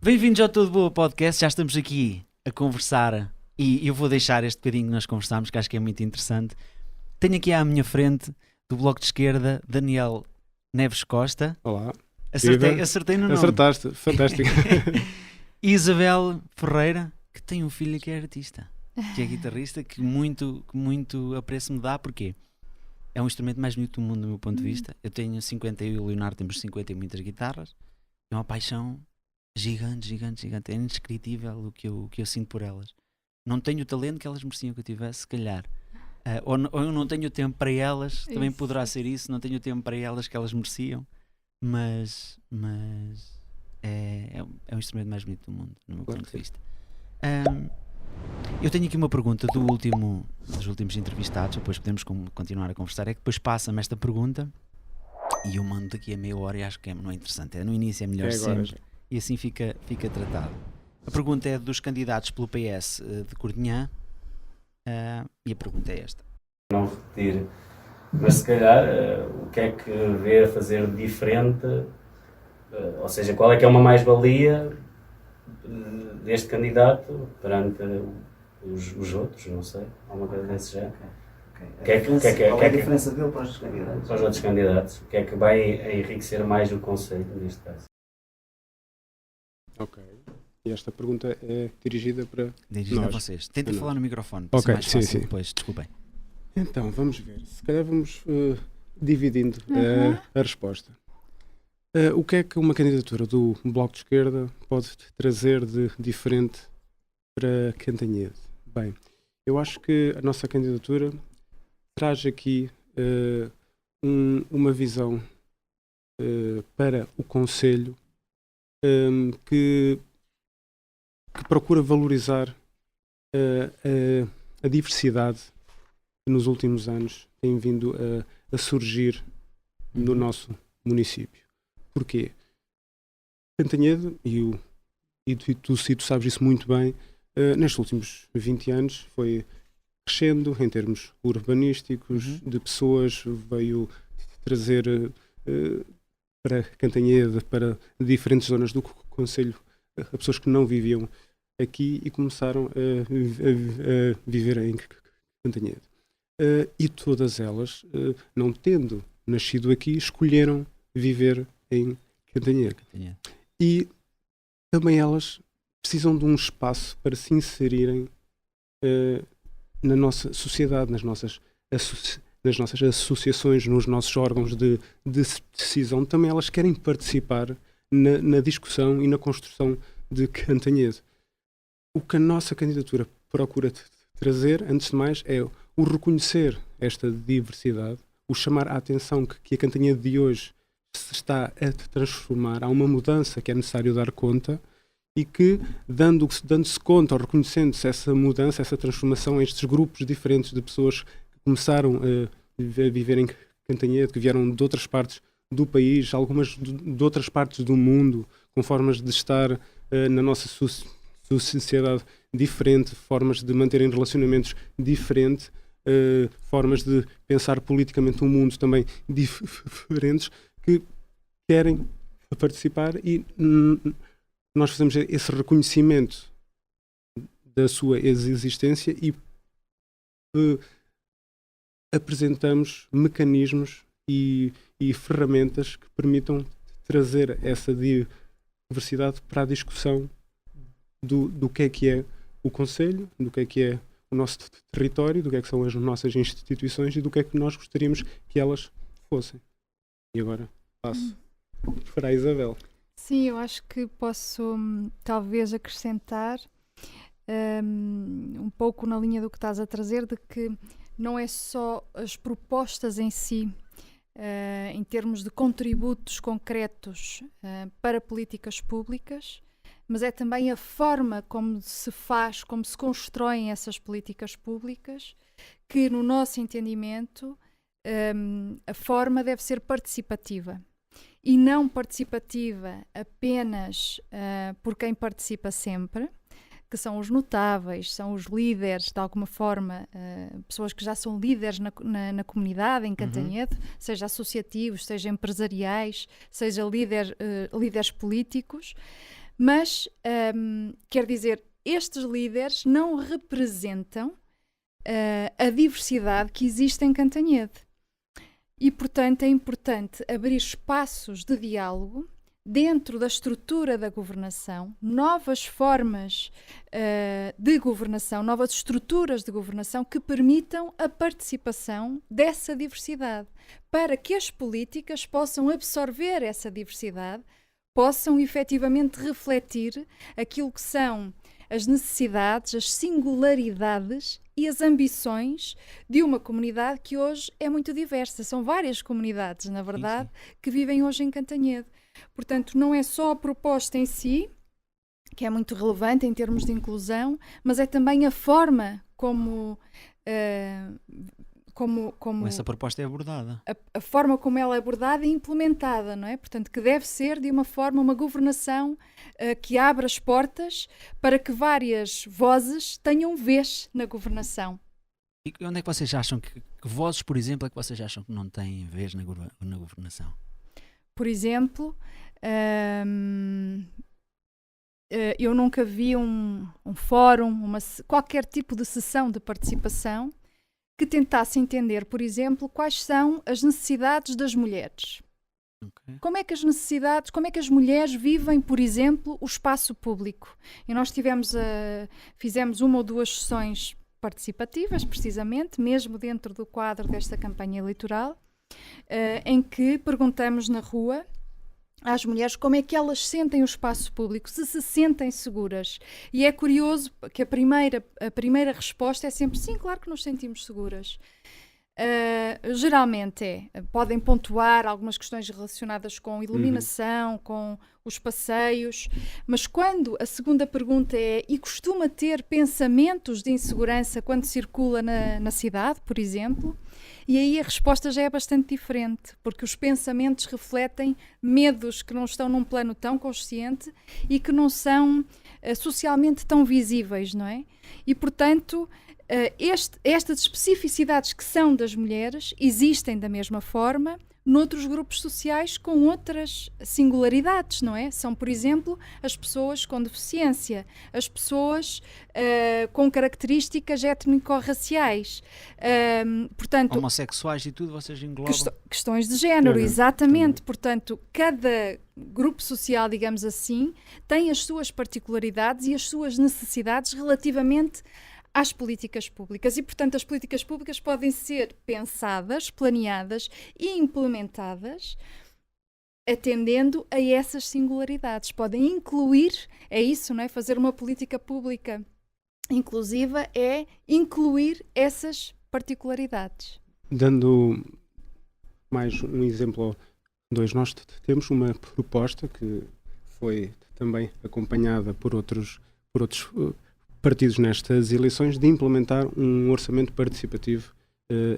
Bem-vindos ao Todo Boa Podcast, já estamos aqui a conversar e eu vou deixar este bocadinho que nós conversámos, que acho que é muito interessante. Tenho aqui à minha frente, do Bloco de Esquerda, Daniel Neves Costa. Olá. Acertei no nome. Acertaste, fantástico. E Isabel Ferreira, que tem um filho que é artista, que é guitarrista, que muito apreço me dá, porque é um instrumento mais bonito do mundo do meu ponto de vista. Eu tenho 50 e o Leonardo temos 50 e muitas guitarras. É uma paixão gigante. É indescritível o que eu sinto por elas. Não tenho o talento que elas mereciam que eu tivesse, se calhar. Ou eu não tenho o tempo para elas, também poderá ser isso. Não tenho o tempo para elas que elas mereciam. Mas é o instrumento mais bonito do mundo, no meu ponto de vista. Eu tenho aqui uma pergunta dos últimos entrevistados, depois podemos continuar a conversar. É que depois passa-me esta pergunta e eu mando daqui a meia hora e acho que não é interessante. No início é melhor sempre e assim fica tratado. A pergunta é dos candidatos pelo PS de Cordinhã e a pergunta é esta. Não repetir, mas se calhar o que é que vê a fazer diferente, ou seja, qual é que é uma mais-valia deste candidato perante os outros, não sei, alguma coisa desse género. Qual é a diferença dele para os outros candidatos? Para os outros candidatos, o que é que vai enriquecer mais o conceito neste caso? Ok. E esta pergunta é dirigida para a vocês. Tentem falar no microfone, para ser mais fácil sim. Depois, desculpem. Então, vamos ver. Se calhar vamos dividindo a resposta. O que é que uma candidatura do Bloco de Esquerda pode trazer de diferente para Cantanhede? Bem, eu acho que a nossa candidatura traz aqui uma visão para o Conselho que procura valorizar a diversidade que nos últimos anos tem vindo a surgir no nosso município. Porquê? Cantanhede, e tu sabes isso muito bem, nestes últimos 20 anos foi crescendo em termos urbanísticos, de pessoas, veio trazer para Cantanhede, para diferentes zonas do concelho, pessoas que não viviam aqui e começaram a viver em Cantanhede. E todas elas, não tendo nascido aqui, escolheram viver em Cantanhede. E também elas precisam de um espaço para se inserirem na nossa sociedade, nas nossas associações, nos nossos órgãos de decisão. Também elas querem participar na discussão e na construção de Cantanhede. O que a nossa candidatura procura trazer, antes de mais, é o reconhecer esta diversidade, o chamar a atenção que a Cantanhede de hoje se está a transformar. Há uma mudança que é necessário dar conta e que, dando-se conta ou reconhecendo-se essa mudança, essa transformação, estes grupos diferentes de pessoas que começaram a viver em Cantanhede, que vieram de outras partes do país, algumas de outras partes do mundo, com formas de estar na nossa sociedade diferente, formas de manterem relacionamentos diferentes, formas de pensar politicamente um mundo também diferentes, que querem participar, e nós fazemos esse reconhecimento da sua existência e apresentamos mecanismos e ferramentas que permitam trazer essa diversidade para a discussão do que é o Conselho, do que é o nosso território, do que são as nossas instituições e do que é que nós gostaríamos que elas fossem. E agora passo para a Isabel. Sim, eu acho que posso talvez acrescentar um pouco na linha do que estás a trazer, de que não é só as propostas em si, em termos de contributos concretos para políticas públicas, mas é também a forma como se faz, como se constroem essas políticas públicas, que no nosso entendimento a forma deve ser participativa. E não participativa apenas por quem participa sempre, que são os notáveis, são os líderes, de alguma forma, pessoas que já são líderes na comunidade, em Cantanhede, seja associativos, seja empresariais, seja líderes políticos, Mas, quer dizer, estes líderes não representam a diversidade que existe em Cantanhede. E, portanto, é importante abrir espaços de diálogo dentro da estrutura da governação, novas formas de governação, novas estruturas de governação que permitam a participação dessa diversidade, para que as políticas possam absorver essa diversidade, possam efetivamente refletir aquilo que são as necessidades, as singularidades e as ambições de uma comunidade que hoje é muito diversa. São várias comunidades, na verdade, que vivem hoje em Cantanhede. Portanto, não é só a proposta em si, que é muito relevante em termos de inclusão, mas é também a forma como essa proposta é abordada. A forma como ela é abordada e implementada, não é? Portanto, que deve ser de uma forma, uma governação que abra as portas para que várias vozes tenham vez na governação. E onde é que vocês acham que vozes, por exemplo, é que vocês acham que não têm vez na governação? Por exemplo, eu nunca vi um fórum, qualquer tipo de sessão de participação que tentasse entender, por exemplo, quais são as necessidades das mulheres. Okay. Como é que as mulheres vivem, por exemplo, o espaço público? E nós fizemos uma ou duas sessões participativas, precisamente, mesmo dentro do quadro desta campanha eleitoral, em que perguntamos na rua às mulheres como é que elas sentem o espaço público, se sentem seguras. E é curioso que a primeira resposta é sempre sim, claro que nos sentimos seguras. Geralmente podem pontuar algumas questões relacionadas com iluminação, com os passeios, mas quando a segunda pergunta e costuma ter pensamentos de insegurança quando circula na cidade, por exemplo, e aí a resposta já é bastante diferente, porque os pensamentos refletem medos que não estão num plano tão consciente e que não são socialmente tão visíveis, não é? E, portanto, estas especificidades que são das mulheres existem da mesma forma noutros grupos sociais com outras singularidades, não é? São, por exemplo, as pessoas com deficiência, as pessoas com características étnico-raciais, portanto... homossexuais e tudo, vocês englobam? Questões de género, exatamente. Portanto, cada grupo social, digamos assim, tem as suas particularidades e as suas necessidades relativamente às políticas públicas e, portanto, as políticas públicas podem ser pensadas, planeadas e implementadas atendendo a essas singularidades. Podem incluir, é isso, não é? Fazer uma política pública inclusiva é incluir essas particularidades. Dando mais um exemplo, nós temos uma proposta que foi também acompanhada por outros partidos nestas eleições de implementar um orçamento participativo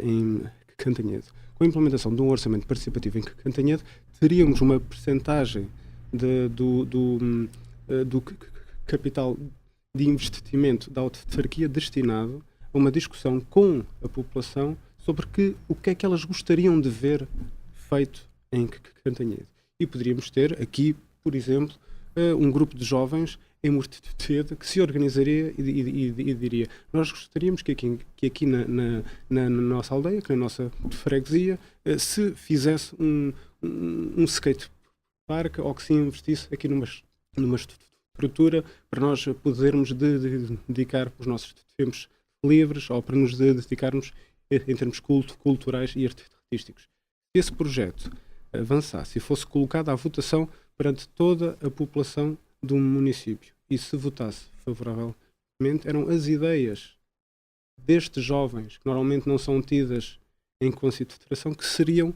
em Cantanhede. Com a implementação de um orçamento participativo em Cantanhede, teríamos uma percentagem do capital de investimento da autarquia destinado a uma discussão com a população sobre o que é que elas gostariam de ver feito em Cantanhede. E poderíamos ter aqui, por exemplo, um grupo de jovens em Mortede que se organizaria e diria: nós gostaríamos que aqui na nossa aldeia, que na nossa freguesia, se fizesse um skate park ou que se investisse aqui numa estrutura para nós podermos dedicar os nossos tempos livres ou para nos dedicarmos em termos culturais e artísticos. Se esse projeto avançasse e fosse colocado à votação perante toda a população do município e se votasse favoravelmente, eram as ideias destes jovens, que normalmente não são tidas em consideração, que seriam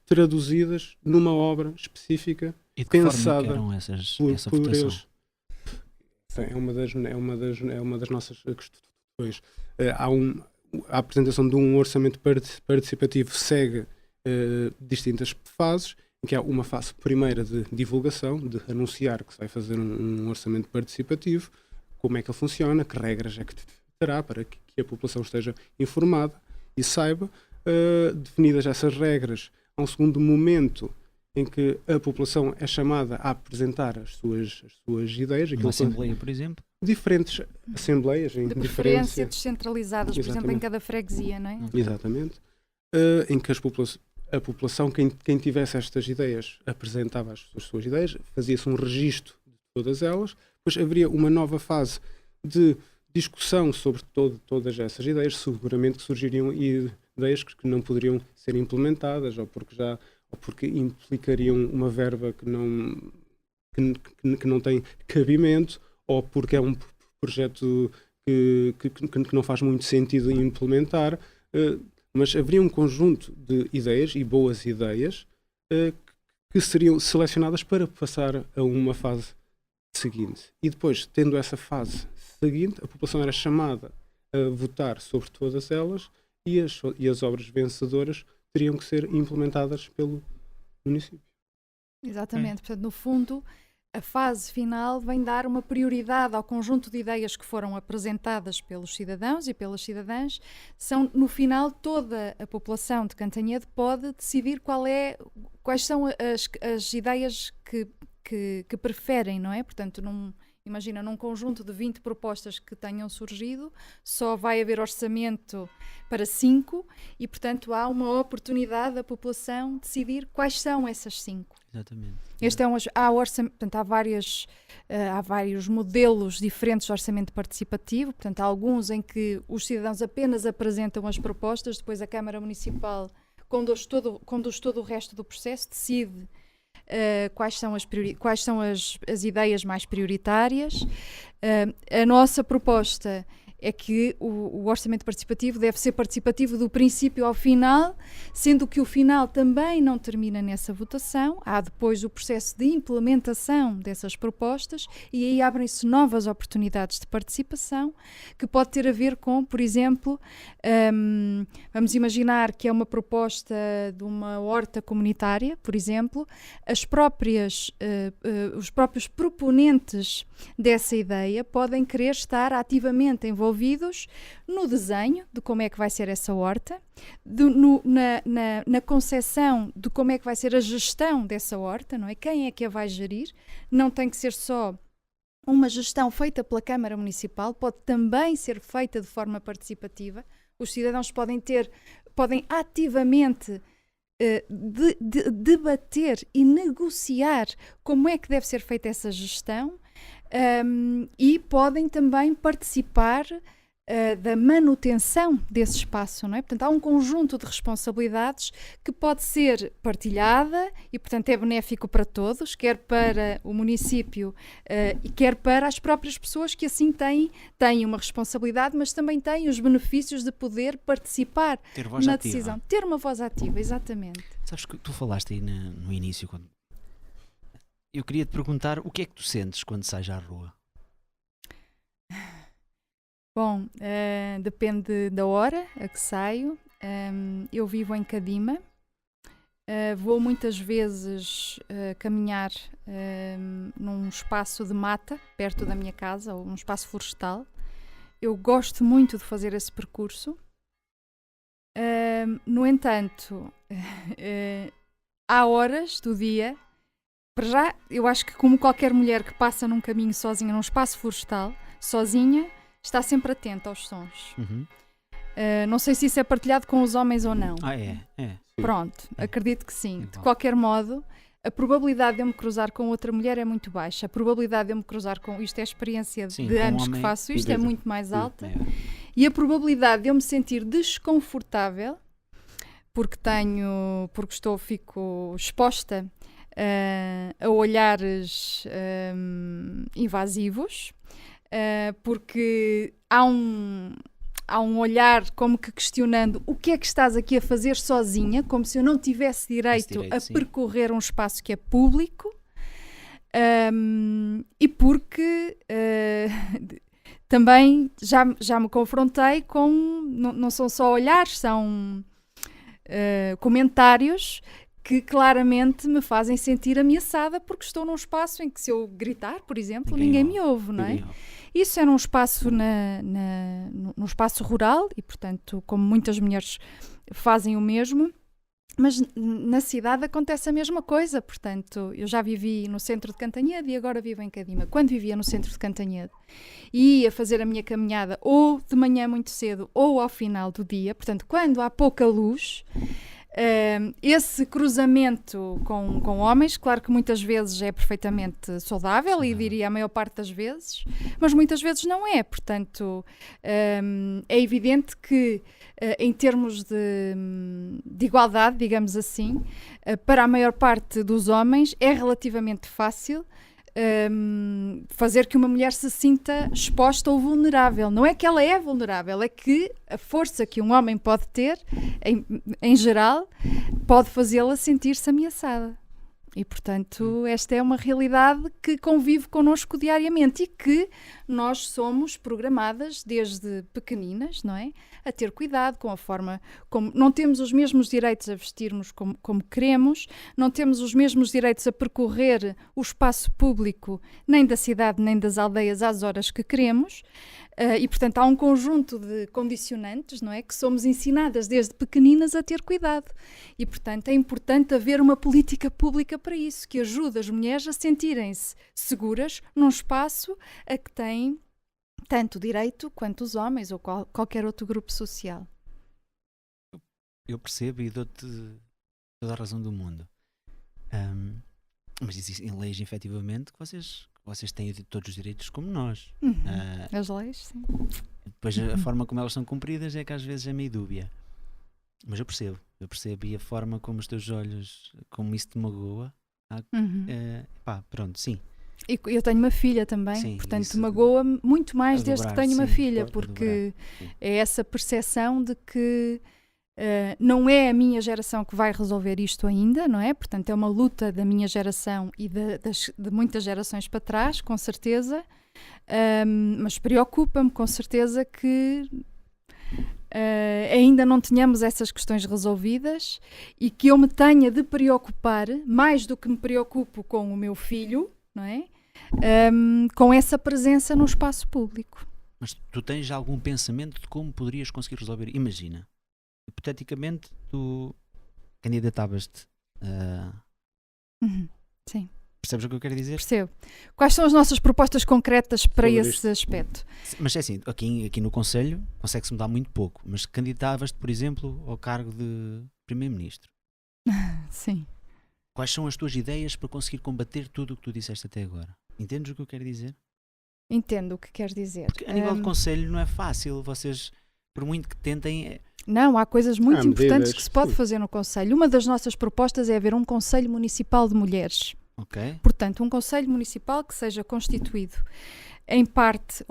traduzidas numa obra específica e de pensada que eram essa por votação? eles. É uma das nossas questões. A apresentação de um orçamento participativo segue distintas fases, em que há uma fase primeira de divulgação, de anunciar que se vai fazer um orçamento participativo, como é que ele funciona, que regras é que terá para que a população esteja informada e saiba. Definidas essas regras, há um segundo momento em que a população é chamada a apresentar as suas ideias. Uma assembleia, por exemplo. Diferentes assembleias, em De preferência diferença. descentralizadas, por exemplo, em cada freguesia, não é? Exatamente. Em que a população, quem tivesse estas ideias, apresentava as suas ideias, fazia-se um registro de todas elas, depois haveria uma nova fase de discussão sobre todas essas ideias, seguramente que surgiriam ideias que não poderiam ser implementadas, ou porque implicariam uma verba que não tem cabimento, ou porque é um projeto que não faz muito sentido implementar, mas haveria um conjunto de ideias, e boas ideias, que seriam selecionadas para passar a uma fase seguinte. E depois, tendo essa fase seguinte, a população era chamada a votar sobre todas elas, e as obras vencedoras teriam que ser implementadas pelo município. Exatamente. Portanto, no fundo, a fase final vem dar uma prioridade ao conjunto de ideias que foram apresentadas pelos cidadãos e pelas cidadãs. No final, toda a população de Cantanhede pode decidir quais são as ideias que preferem, não é? Portanto, imagina, num conjunto de 20 propostas que tenham surgido, só vai haver orçamento para 5 e, portanto, há uma oportunidade da população decidir quais são essas 5. Exatamente. Portanto, há vários modelos diferentes de orçamento participativo, portanto, há alguns em que os cidadãos apenas apresentam as propostas, depois a Câmara Municipal conduz todo o resto do processo, decide quais são as ideias mais prioritárias. A nossa proposta é que o orçamento participativo deve ser participativo do princípio ao final, sendo que o final também não termina nessa votação. Há depois o processo de implementação dessas propostas e aí abrem-se novas oportunidades de participação, que pode ter a ver com, por exemplo, vamos imaginar que é uma proposta de uma horta comunitária, por exemplo, os próprios proponentes dessa ideia podem querer estar ativamente envolvidos no desenho de como é que vai ser essa horta, na concepção de como é que vai ser a gestão dessa horta, não é? Quem é que a vai gerir? Não tem que ser só uma gestão feita pela Câmara Municipal, pode também ser feita de forma participativa. Os cidadãos podem ativamente debater e negociar como é que deve ser feita essa gestão. E podem também participar da manutenção desse espaço, não é? Portanto, há um conjunto de responsabilidades que pode ser partilhada e, portanto, é benéfico para todos, quer para o município e quer para as próprias pessoas que assim têm uma responsabilidade, mas também têm os benefícios de poder participar na decisão. Ter uma voz ativa, exatamente. Sabes que tu falaste aí no início, eu queria te perguntar o que é que tu sentes quando sais à rua? Bom, depende da hora a que saio. Eu vivo em Cadima. Vou muitas vezes caminhar num espaço de mata perto da minha casa, ou num espaço florestal. Eu gosto muito de fazer esse percurso. No entanto, há horas do dia. Para já, eu acho que como qualquer mulher que passa num caminho sozinha, num espaço florestal, sozinha, está sempre atenta aos sons. Uhum. Não sei se isso é partilhado com os homens ou não. É. Pronto, acredito que sim. De qualquer modo, a probabilidade de eu me cruzar com outra mulher é muito baixa. A probabilidade de eu me cruzar com... Isto é a experiência de anos que faço isto, é muito mais alta. E a probabilidade de eu me sentir desconfortável, porque fico exposta a olhares invasivos, porque há um olhar como que questionando o que é que estás aqui a fazer sozinha, como se eu não tivesse direito a percorrer um espaço que é público, e porque também já me confrontei com, não são só olhares, são comentários que claramente me fazem sentir ameaçada porque estou num espaço em que se eu gritar, por exemplo, ninguém me ouve, não é? Isso é num espaço, num espaço rural e, portanto, como muitas mulheres fazem o mesmo, Mas na cidade acontece a mesma coisa, portanto, eu já vivi no centro de Cantanhede e agora vivo em Cadima. Quando vivia no centro de Cantanhede e ia fazer a minha caminhada ou de manhã muito cedo ou ao final do dia, portanto, quando há pouca luz, esse cruzamento com homens, claro que muitas vezes é perfeitamente saudável e diria a maior parte das vezes, mas muitas vezes não é, portanto, é evidente que em termos de igualdade, digamos assim, para a maior parte dos homens é relativamente fácil fazer que uma mulher se sinta exposta ou vulnerável. Não é que ela é vulnerável, é que a força que um homem pode ter, em geral, pode fazê-la sentir-se ameaçada. E, portanto, esta é uma realidade que convive connosco diariamente e que nós somos programadas desde pequeninas, não é? A ter cuidado com a forma como... Não temos os mesmos direitos a vestirmos como queremos, não temos os mesmos direitos a percorrer o espaço público, nem da cidade nem das aldeias, às horas que queremos. E, portanto, há um conjunto de condicionantes, não é? Que somos ensinadas desde pequeninas a ter cuidado. E, portanto, é importante haver uma política pública para isso, que ajude as mulheres a sentirem-se seguras num espaço a que têm tanto direito quanto os homens ou qualquer outro grupo social. Eu percebo e dou-te toda a razão do mundo. Mas existem leis, efetivamente, que vocês têm todos os direitos como nós. As leis, sim. Depois a forma como elas são cumpridas é que às vezes é meio dúbia. Mas eu percebo e a forma como os teus olhos, como isso te magoa, pronto, sim. E eu tenho uma filha também, sim, portanto magoa-me muito mais desde que tenho uma filha, porque é essa percepção de que não é a minha geração que vai resolver isto ainda, não é? Portanto, é uma luta da minha geração e de muitas gerações para trás, com certeza, mas preocupa-me com certeza que ainda não tenhamos essas questões resolvidas e que eu me tenha de preocupar, mais do que me preocupo com o meu filho, não é? Com essa presença no espaço público. Mas tu tens algum pensamento de como poderias conseguir resolver? Imagina, hipoteticamente, tu candidatavas-te. Sim. Percebes o que eu quero dizer? Percebo. Quais são as nossas propostas concretas para esse aspecto? Mas é assim, aqui no Conselho consegue-se mudar muito pouco, mas candidatavas-te, por exemplo, ao cargo de Primeiro-Ministro. Sim. Quais são as tuas ideias para conseguir combater tudo o que tu disseste até agora? Entendes o que eu quero dizer? Entendo o que quer dizer. Porque a nível de Conselho não é fácil, vocês, por muito que tentem... Não, há coisas muito importantes medidas, que se pode fazer no Conselho. Uma das nossas propostas é haver um Conselho Municipal de Mulheres. Okay. Portanto, um Conselho Municipal que seja constituído em parte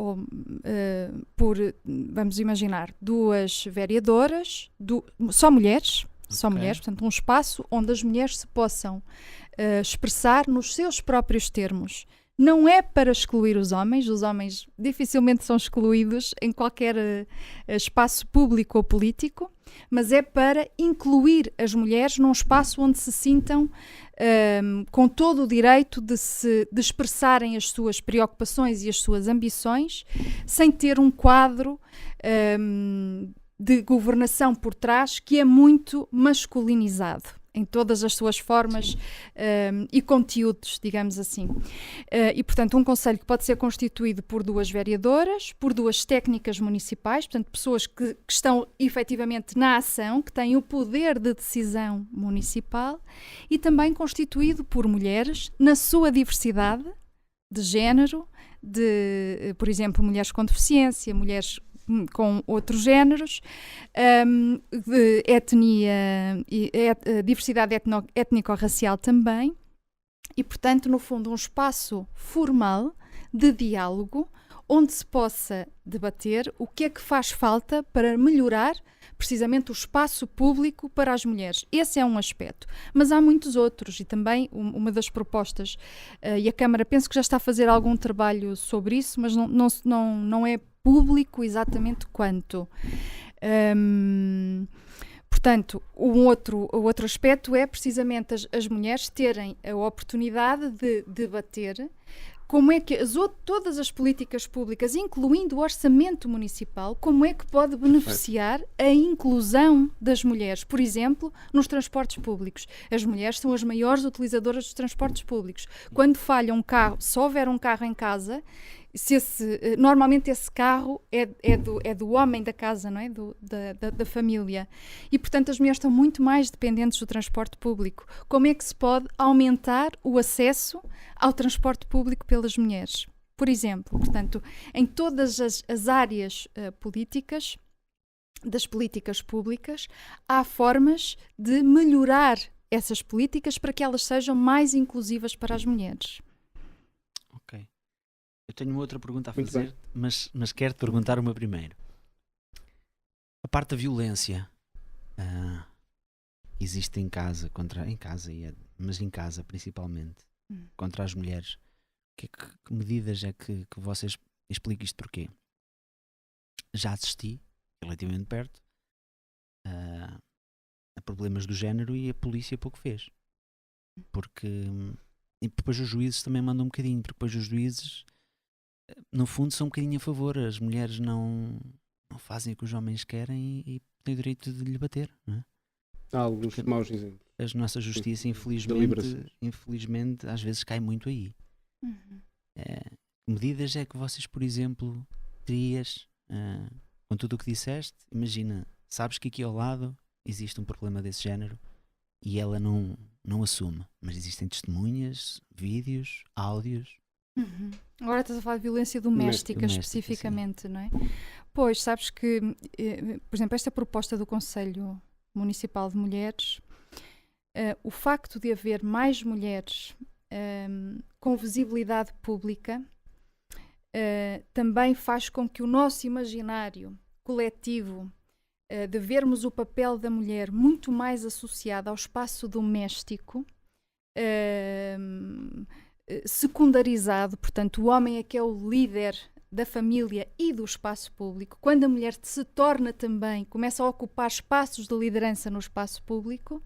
por, vamos imaginar, 2 vereadoras, só mulheres, portanto um espaço onde as mulheres se possam expressar nos seus próprios termos. Não é para excluir os homens dificilmente são excluídos em qualquer espaço público ou político, mas é para incluir as mulheres num espaço onde se sintam com todo o direito de expressarem as suas preocupações e as suas ambições, sem ter um quadro de governação por trás que é muito masculinizado em todas as suas formas e conteúdos, digamos assim. E, portanto, um conselho que pode ser constituído por 2 vereadoras, por 2 técnicas municipais, portanto, pessoas que estão efetivamente na ação, que têm o poder de decisão municipal, e também constituído por mulheres na sua diversidade de género, por exemplo, mulheres com deficiência, mulheres com outros géneros, de etnia, diversidade étnico-racial também, e, portanto, no fundo, um espaço formal de diálogo onde se possa debater o que é que faz falta para melhorar precisamente o espaço público para as mulheres. Esse é um aspecto. Mas há muitos outros e também uma das propostas, e a Câmara penso que já está a fazer algum trabalho sobre isso, mas não é público exatamente quanto. Portanto, o outro aspecto é precisamente as mulheres terem a oportunidade de debater como é que todas as políticas públicas, incluindo o orçamento municipal, como é que pode beneficiar a inclusão das mulheres? Por exemplo, nos transportes públicos. As mulheres são as maiores utilizadoras dos transportes públicos. Quando falha um carro, se houver um carro em casa, normalmente esse carro é do homem da casa, não é? Da família. E, portanto, as mulheres estão muito mais dependentes do transporte público. Como é que se pode aumentar o acesso ao transporte público pelas mulheres? Por exemplo, portanto, em todas as áreas políticas, das políticas públicas, há formas de melhorar essas políticas para que elas sejam mais inclusivas para as mulheres. Ok. Eu tenho uma outra pergunta a fazer, mas quero te perguntar uma primeiro. A parte da violência existe em casa, mas em casa principalmente, contra as mulheres. Que medidas é que vocês explicam isto porquê? Já assisti, relativamente perto, a problemas do género e a polícia pouco fez. E depois os juízes também mandam um bocadinho, porque depois os juízes no fundo são um bocadinho a favor. As mulheres não fazem o que os homens querem e têm o direito de lhe bater, não é? Há alguns maus exemplos. A nossa justiça, infelizmente, às vezes cai muito aí. Que medidas é que vocês, por exemplo, terias, com tudo o que disseste? Imagina, sabes que aqui ao lado existe um problema desse género e ela não assume, mas existem testemunhas, vídeos, áudios. Agora estás a falar de violência doméstica especificamente, sim. Não é? Pois, sabes que, por exemplo, esta proposta do Conselho Municipal de Mulheres, o facto de haver mais mulheres com visibilidade pública também faz com que o nosso imaginário coletivo de vermos o papel da mulher muito mais associado ao espaço doméstico, secundarizado, portanto, o homem é que é o líder da família e do espaço público. Quando a mulher se torna também, começa a ocupar espaços de liderança no espaço público,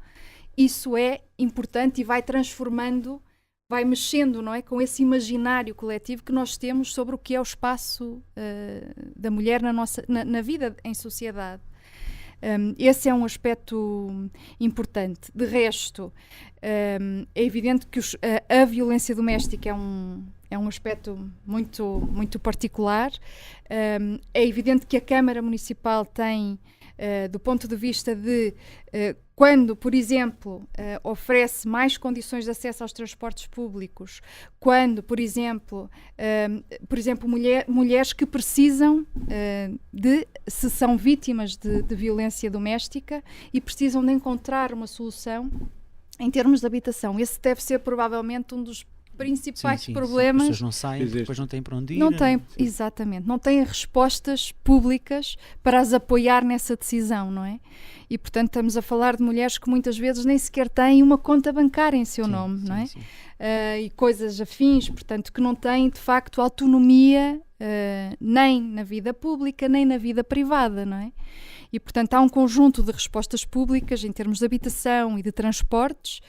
isso é importante e vai transformando, vai mexendo, não é, com esse imaginário coletivo que nós temos sobre o que é o espaço da mulher na vida em sociedade. Esse é um aspecto importante. De resto, é evidente que a violência doméstica é um aspecto muito, muito particular. É evidente que a Câmara Municipal tem, do ponto de vista de quando, por exemplo, oferece mais condições de acesso aos transportes públicos, quando, por exemplo, mulheres que precisam se são vítimas de violência doméstica e precisam de encontrar uma solução em termos de habitação. Esse deve ser provavelmente um dos principais problemas. As pessoas não saem, depois não têm para onde ir. Não têm, exatamente, não têm respostas públicas para as apoiar nessa decisão, não é? E, portanto, estamos a falar de mulheres que muitas vezes nem sequer têm uma conta bancária em seu nome, não é? E coisas afins, portanto, que não têm, de facto, autonomia nem na vida pública, nem na vida privada, não é? E, portanto, há um conjunto de respostas públicas em termos de habitação e de transportes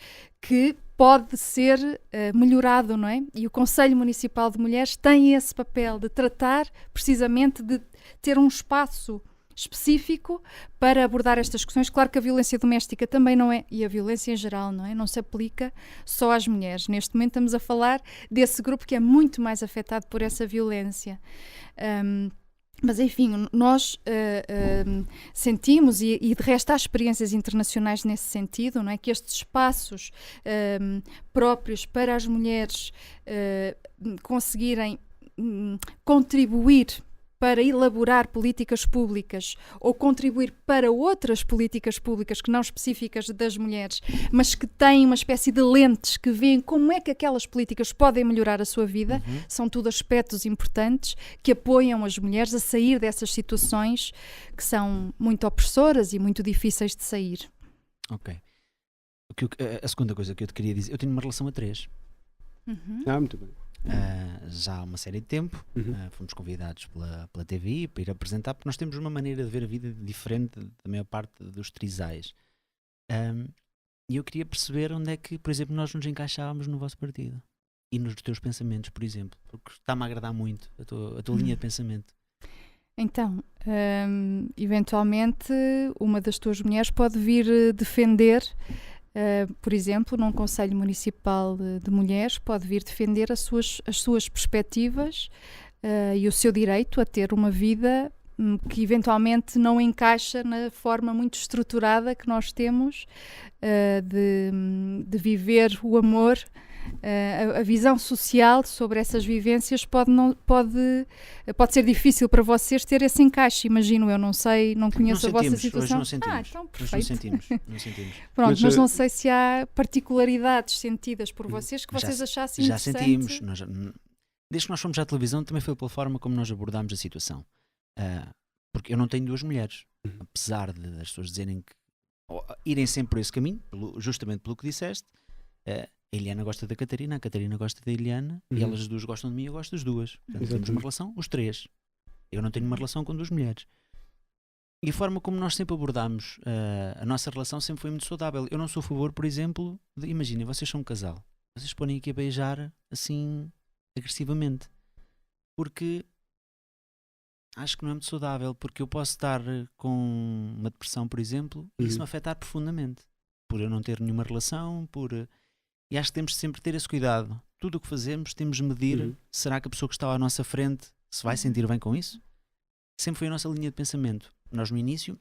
que pode ser melhorado, não é? E o Conselho Municipal de Mulheres tem esse papel de tratar, precisamente, de ter um espaço específico para abordar estas questões. Claro que a violência doméstica também não é, e a violência em geral, não é? Não se aplica só às mulheres. Neste momento estamos a falar desse grupo que é muito mais afetado por essa violência. Mas, enfim, nós sentimos, e de resto há experiências internacionais nesse sentido, não é? Que estes espaços próprios para as mulheres conseguirem contribuir para elaborar políticas públicas ou contribuir para outras políticas públicas que não específicas das mulheres, mas que têm uma espécie de lentes que veem como é que aquelas políticas podem melhorar a sua vida, são tudo aspectos importantes que apoiam as mulheres a sair dessas situações que são muito opressoras e muito difíceis de sair. Ok. A segunda coisa que eu te queria dizer, eu tenho uma relação a 3. Muito bem. Já há uma série de tempo, fomos convidados pela TVI para ir apresentar, porque nós temos uma maneira de ver a vida diferente da maior parte dos trisais. E eu queria perceber onde é que, por exemplo, nós nos encaixávamos no vosso partido. e nos teus pensamentos, por exemplo, porque está-me a agradar muito a tua linha de pensamento. Então, eventualmente, uma das tuas mulheres pode vir defender, por exemplo, num Conselho Municipal de Mulheres, pode vir defender as suas perspectivas e o seu direito a ter uma vida que eventualmente não encaixa na forma muito estruturada que nós temos de viver o amor. A visão social sobre essas vivências pode ser difícil para vocês ter esse encaixe, imagino, eu não sei, não conheço a vossa situação. Hoje não sentimos. Então, Hoje perfeito. não sentimos. Pronto, mas não sei se há particularidades sentidas por vocês que vocês achassem já interessante. sentimos. Desde que nós fomos à televisão também foi pela forma como nós abordámos a situação. Porque eu não tenho duas mulheres, apesar das pessoas dizerem que irem sempre por esse caminho, justamente pelo que disseste. A Eliana gosta da Catarina, a Catarina gosta da Eliana, e elas as duas gostam de mim, eu gosto das duas. Portanto, temos uma relação, os três. Eu não tenho uma relação com duas mulheres. E a forma como nós sempre abordámos a nossa relação sempre foi muito saudável. Eu não sou a favor, por exemplo, imaginem, vocês são um casal, vocês podem aqui a beijar assim agressivamente, porque acho que não é muito saudável, porque eu posso estar com uma depressão, por exemplo, e isso me afetar profundamente, por eu não ter nenhuma relação, e acho que temos de sempre ter esse cuidado. Tudo o que fazemos temos de medir, será que a pessoa que está à nossa frente se vai sentir bem com isso? Sempre foi a nossa linha de pensamento. Nós no início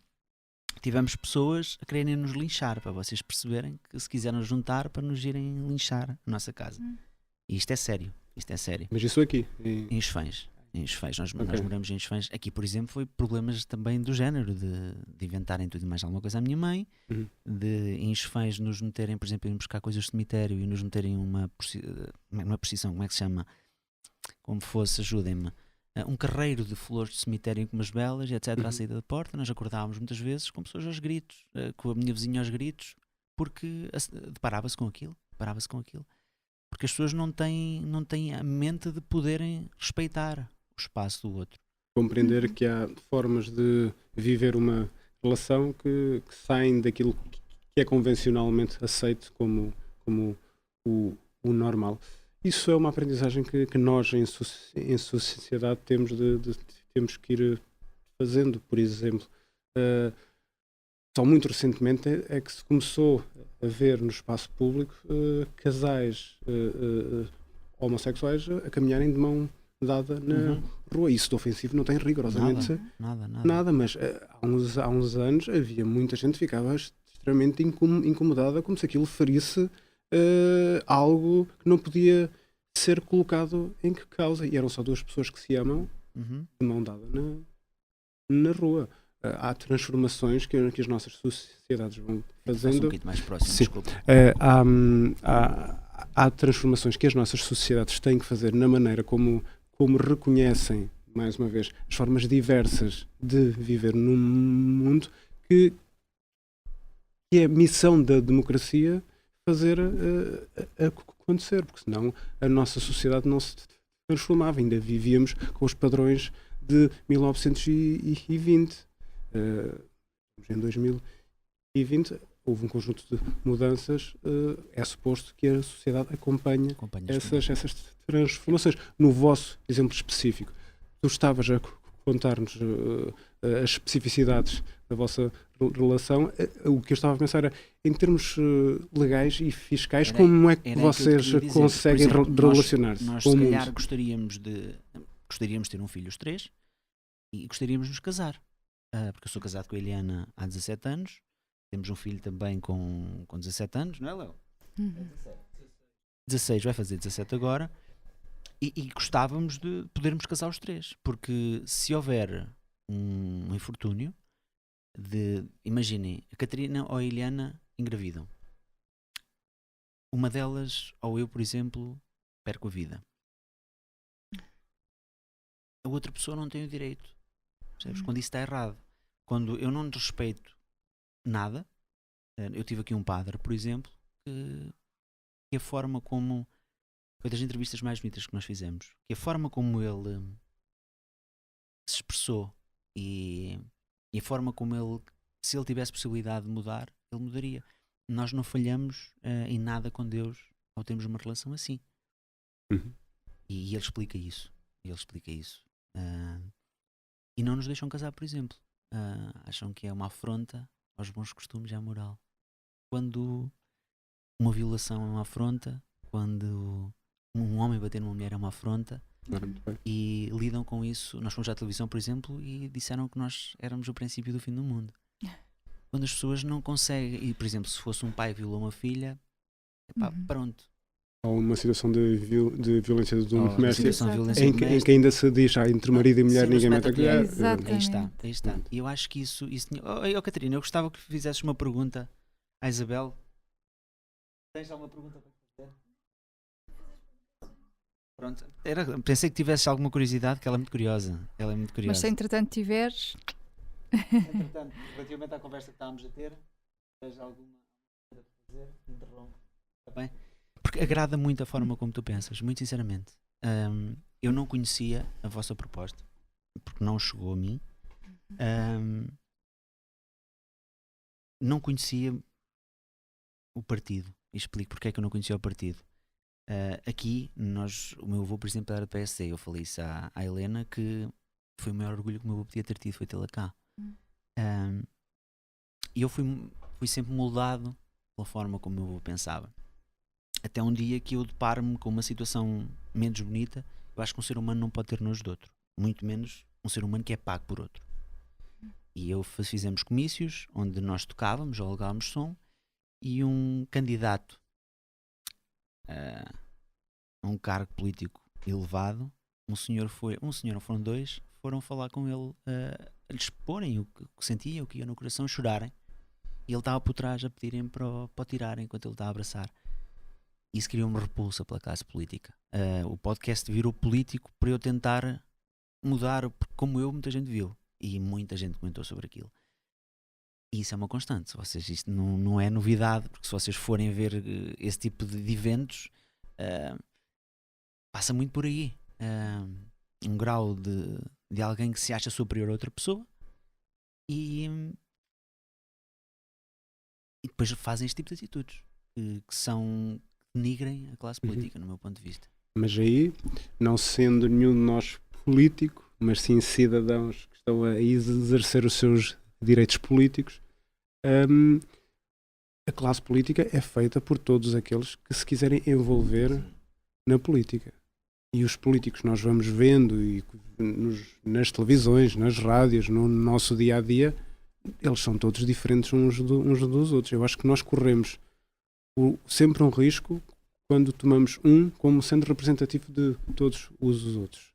tivemos pessoas a quererem nos linchar, para vocês perceberem que se quiserem juntar para nos irem linchar a nossa casa. E isto é sério. Mas isso aqui? Em Esfães. Nós moramos em Esfães. Aqui, por exemplo, foi problemas também do género, de inventarem tudo e mais alguma coisa à minha mãe, de em Esfães nos meterem, por exemplo, irem buscar coisas do cemitério e nos meterem uma precisão, como é que se chama? Como fosse, ajudem-me, um carreiro de flores de cemitério com umas belas, e etc. À saída da porta. Nós acordávamos muitas vezes com pessoas aos gritos, com a minha vizinha aos gritos, porque deparava-se com aquilo. Porque as pessoas não têm a mente de poderem respeitar o espaço do outro. Compreender que há formas de viver uma relação que saem daquilo que é convencionalmente aceito como o normal. Isso é uma aprendizagem que nós em sociedade temos que ir fazendo. Por exemplo, só muito recentemente é que se começou a ver no espaço público casais homossexuais a caminharem de mão dada na rua. Isso de ofensivo não tem rigorosamente nada, mas há uns anos havia muita gente que ficava extremamente incomodada, como se aquilo ferisse algo que não podia ser colocado em causa. E eram só duas pessoas que se amam de mão dada na rua. Há transformações que as nossas sociedades vão fazendo. Um bocadinho mais próximo, desculpa. Há transformações que as nossas sociedades têm que fazer na maneira como reconhecem, mais uma vez, as formas diversas de viver num mundo, que é a missão da democracia fazer acontecer, porque senão a nossa sociedade não se transformava. Ainda vivíamos com os padrões de 1920. Em 2020 houve um conjunto de mudanças. É suposto que a sociedade acompanhe essas transformações. No vosso exemplo específico, tu estavas a contar-nos as especificidades da vossa relação. O que eu estava a pensar era, em termos legais e fiscais, como é que vocês conseguem relacionar-se? Nós se calhar gostaríamos de ter um filho os três e gostaríamos de nos casar. Porque eu sou casado com a Eliana há 17 anos, temos um filho também com 17 anos, não é, Léo? 16, vai fazer 17 agora, e gostávamos de podermos casar os três, porque se houver um infortúnio, imaginem, a Catarina ou a Eliana engravidam, uma delas, ou eu, por exemplo, perco a vida, a outra pessoa não tem o direito. Quando isso está errado, quando eu não respeito nada. Eu tive aqui um padre, por exemplo, que a forma como, foi das entrevistas mais bonitas que nós fizemos, que a forma como ele se expressou e a forma como ele, se ele tivesse possibilidade de mudar, ele mudaria. Nós não falhamos em nada com Deus ao termos uma relação assim. Uhum. E ele explica isso. E não nos deixam casar, por exemplo. Acham que é uma afronta aos bons costumes e à moral. Quando uma violação é uma afronta, quando um homem bater numa mulher é uma afronta, Muito bem. e lidam com isso. Nós fomos à televisão, por exemplo, e disseram que nós éramos o princípio do fim do mundo. Quando as pessoas não conseguem, e por exemplo, se fosse um pai que violou uma filha, pronto. Ou uma situação de violência Ou uma doméstica situação de violência em que doméstica. ainda se diz entre marido e mulher Sim, ninguém não mete se a mete a colher. Exato. Aí está. E eu acho que isso tinha... Catarina, eu gostava que fizesses uma pergunta à Isabel. Tens alguma pergunta para fazer? Pronto. Pensei que tivesse alguma curiosidade, que ela é muito curiosa. Mas se entretanto tiveres. Entretanto, relativamente à conversa que estávamos a ter, tens alguma coisa para fazer? Interrompo. Está bem? Porque agrada muito a forma como tu pensas, muito sinceramente. Eu não conhecia a vossa proposta, porque não chegou a mim. Não conhecia o partido. E explico porque é que eu não conhecia o partido. Aqui, o meu avô, por exemplo, era do PSD. Eu falei isso à Helena, que foi o maior orgulho que o meu avô podia ter tido, foi tê-la cá. E eu fui sempre moldado pela forma como o meu avô pensava. Até um dia que eu deparo-me com uma situação menos bonita. Eu acho que um ser humano não pode ter nojo de outro, muito menos um ser humano que é pago por outro. E fizemos comícios onde nós tocávamos ou alugávamos som, e um candidato a um cargo político elevado, foram dois, foram falar com ele, a lhe exporem o que sentiam, o que ia no coração, chorarem, e ele estava por trás a pedirem para o tirarem enquanto ele estava a abraçar. Isso criou uma repulsa pela classe política. O podcast virou político para eu tentar mudar, porque como eu, muita gente viu e muita gente comentou sobre aquilo. E isso é uma constante. Isto não é novidade, porque se vocês forem ver esse tipo de eventos, passa muito por aí. Um grau de alguém que se acha superior a outra pessoa e depois fazem este tipo de atitudes que denigrem a classe política, no meu ponto de vista. Mas aí, não sendo nenhum de nós político, mas sim cidadãos que estão a exercer os seus direitos políticos, a classe política é feita por todos aqueles que se quiserem envolver na política. E os políticos nós vamos vendo nas televisões, nas rádios, no nosso dia-a-dia, eles são todos diferentes uns dos outros. Eu acho que nós corremos sempre um risco quando tomamos como sendo representativo de todos os outros.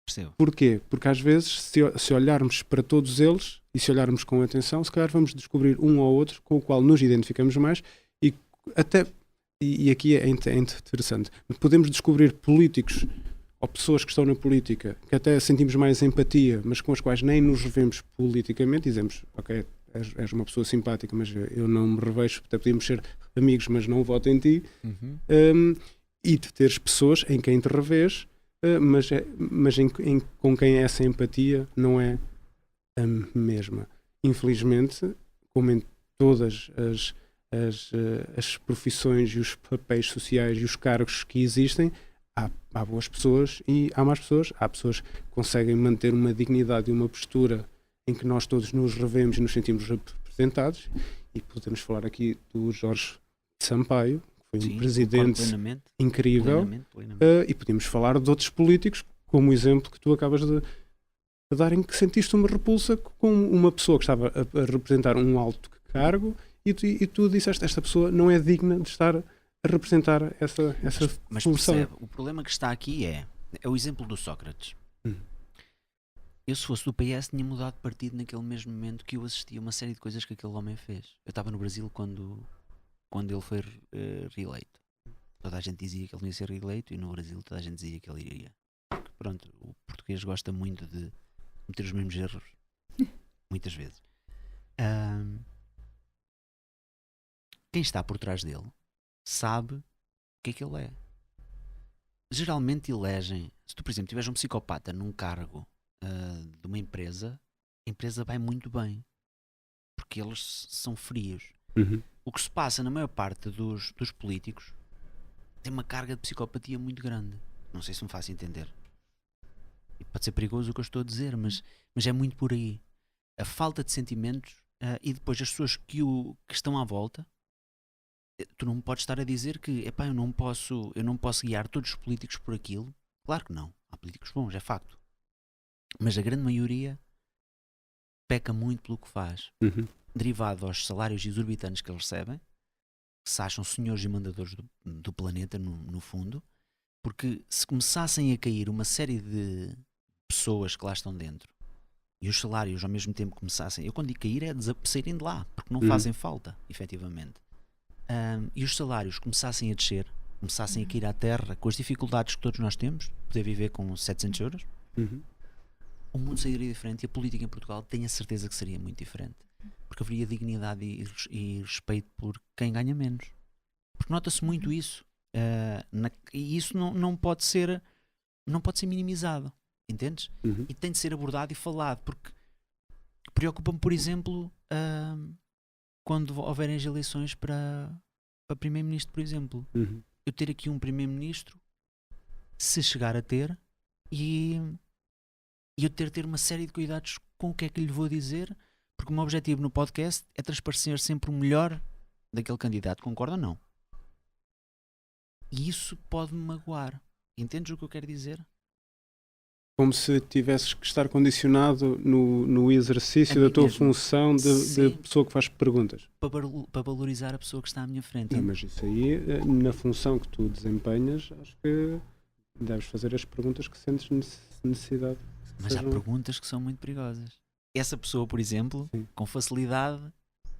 Percebo. Porquê? Porque às vezes, se olharmos para todos eles e se olharmos com atenção, se calhar vamos descobrir um ou outro com o qual nos identificamos mais e aqui é interessante. Podemos descobrir políticos ou pessoas que estão na política que até sentimos mais empatia, mas com as quais nem nos revemos politicamente, dizemos, ok, és uma pessoa simpática, mas eu não me revejo, até podíamos ser amigos, mas não voto em ti. E de teres pessoas em quem te revês, mas com quem essa empatia não é a mesma. Infelizmente, como em todas as profissões e os papéis sociais e os cargos que existem, há boas pessoas e há más pessoas. Há pessoas que conseguem manter uma dignidade e uma postura em que nós todos nos revemos e nos sentimos representados, e podemos falar aqui do Jorge Sampaio, que foi um presidente incrível, plenamente. E podemos falar de outros políticos, como o exemplo que tu acabas de dar, em que sentiste uma repulsa com uma pessoa que estava a representar um alto cargo e tu disseste, esta pessoa não é digna de estar a representar essa mas função. Percebe, o problema que está aqui é o exemplo do Sócrates. Eu, se fosse do PS, tinha mudado de partido naquele mesmo momento que eu assistia a uma série de coisas que aquele homem fez. Eu estava no Brasil quando ele foi reeleito. Toda a gente dizia que ele não ia ser reeleito, e no Brasil toda a gente dizia que ele iria. Porque, pronto, o português gosta muito de cometer os mesmos erros, muitas vezes. Quem está por trás dele sabe o que é que ele é. Geralmente elegem, se tu, por exemplo, tiveres um psicopata num cargo de uma empresa, a empresa vai muito bem, porque eles são frios. O que se passa na maior parte dos políticos tem uma carga de psicopatia muito grande. Não sei se me faço entender. E pode ser perigoso o que eu estou a dizer, mas é muito por aí. A falta de sentimentos e depois as pessoas que estão à volta. Tu não me podes estar a dizer que epá, eu não posso guiar todos os políticos por aquilo. Claro que não. Há políticos bons, é facto. Mas a grande maioria peca muito pelo que faz. Derivado aos salários exorbitantes que eles recebem, que se acham senhores e mandadores do planeta, no fundo, porque se começassem a cair uma série de pessoas que lá estão dentro e os salários ao mesmo tempo começassem, eu quando digo cair é saírem de lá, porque não fazem falta, efetivamente. E os salários começassem a descer, começassem a cair à terra, com as dificuldades que todos nós temos, poder viver com 700 euros, o mundo seria diferente e a política em Portugal tenho a certeza que seria muito diferente. Porque haveria dignidade e respeito por quem ganha menos. Porque nota-se muito isso. E isso não pode ser minimizado. Entendes? E tem de ser abordado e falado. Porque preocupa-me, por exemplo, quando houverem as eleições para primeiro-ministro, por exemplo. Eu ter aqui um primeiro-ministro, se chegar a ter, e eu ter uma série de cuidados com o que é que lhe vou dizer, porque o meu objetivo no podcast é transparecer sempre o melhor daquele candidato, concorda ou não? E isso pode-me magoar. Entendes o que eu quero dizer? Como se tivesses que estar condicionado no exercício da tua função de pessoa que faz perguntas. Para valorizar a pessoa que está à minha frente. Não, mas isso aí, na função que tu desempenhas, acho que deves fazer as perguntas que sentes necessidade. Mas há perguntas que são muito perigosas. Essa pessoa, por exemplo, com facilidade,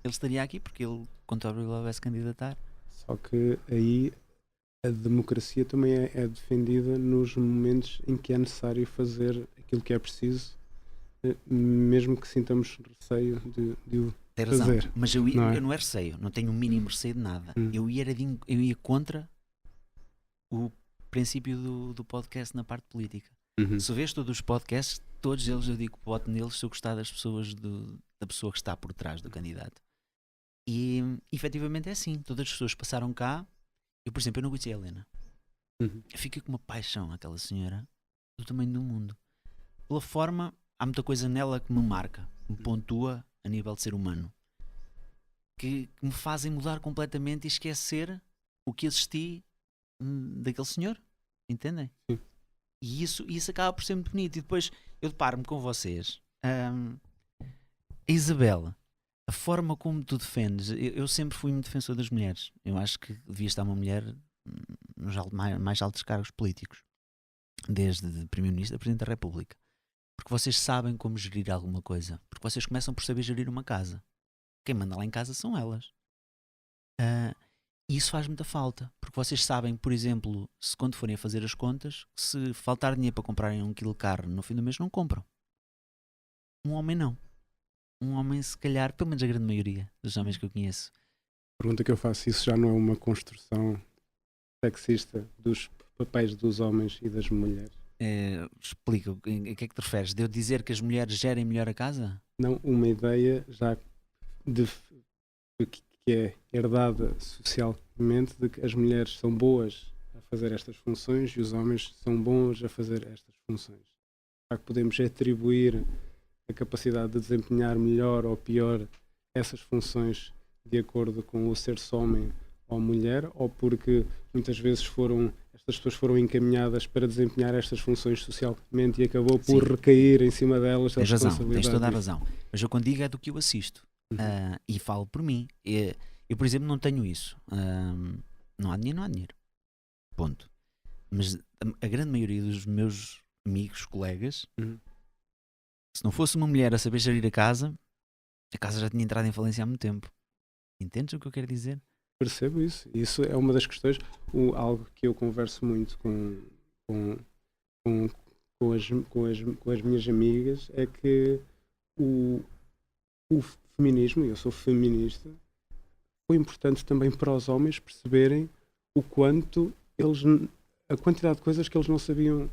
ele estaria aqui porque ele, com toda a probabilidade, vai se candidatar. Só que aí a democracia também é defendida nos momentos em que é necessário fazer aquilo que é preciso, mesmo que sintamos receio de o tem razão, fazer. Mas eu não é receio, não tenho o mínimo receio de nada. Eu ia contra o princípio do podcast na parte política. Se vês todos os podcasts, todos eles eu digo que voto neles se eu gostar das pessoas, da pessoa que está por trás do candidato. E efetivamente é assim, todas as pessoas passaram cá. Eu, por exemplo, eu não conhecia a Helena. Eu fiquei com uma paixão aquela senhora do tamanho do mundo. Pela forma, há muita coisa nela que me marca, me pontua a nível de ser humano, que me fazem mudar completamente e esquecer o que assisti daquele senhor, entendem? E isso acaba por ser muito bonito. E depois eu deparo-me com vocês, a Isabela, a forma como tu defendes. Eu sempre fui muito defensor das mulheres. Eu acho que devia estar uma mulher nos mais altos cargos políticos, desde Primeiro-Ministro a Presidente da República, porque vocês sabem como gerir alguma coisa, porque vocês começam por saber gerir uma casa. Quem manda lá em casa são elas. E isso faz muita falta, porque vocês sabem, por exemplo, se quando forem a fazer as contas, se faltar dinheiro para comprarem 1 quilo de carne no fim do mês, não compram. Um homem não. Um homem, se calhar, pelo menos a grande maioria dos homens que eu conheço. A pergunta que eu faço, isso já não é uma construção sexista dos papéis dos homens e das mulheres? Explica, a que é que te referes? De eu dizer que as mulheres gerem melhor a casa? Não, uma ideia já que é herdada socialmente de que as mulheres são boas a fazer estas funções e os homens são bons a fazer estas funções. Será que podemos atribuir a capacidade de desempenhar melhor ou pior essas funções de acordo com o ser-se homem ou mulher, ou porque muitas vezes estas pessoas foram encaminhadas para desempenhar estas funções socialmente e acabou por recair em cima delas a responsabilidade? Tens toda a razão. Mas eu quando digo é do que eu assisto. E falo por mim. Eu, por exemplo, não tenho isso. Não há dinheiro, não há dinheiro. Ponto. Mas a grande maioria dos meus amigos, colegas, se não fosse uma mulher a saber gerir a casa já tinha entrado em falência há muito tempo. Entendes o que eu quero dizer? Percebo isso. Isso é uma das questões. Algo que eu converso muito com as minhas amigas é que o feminismo, eu sou feminista, foi importante também para os homens perceberem o quanto a quantidade de coisas que eles não sabiam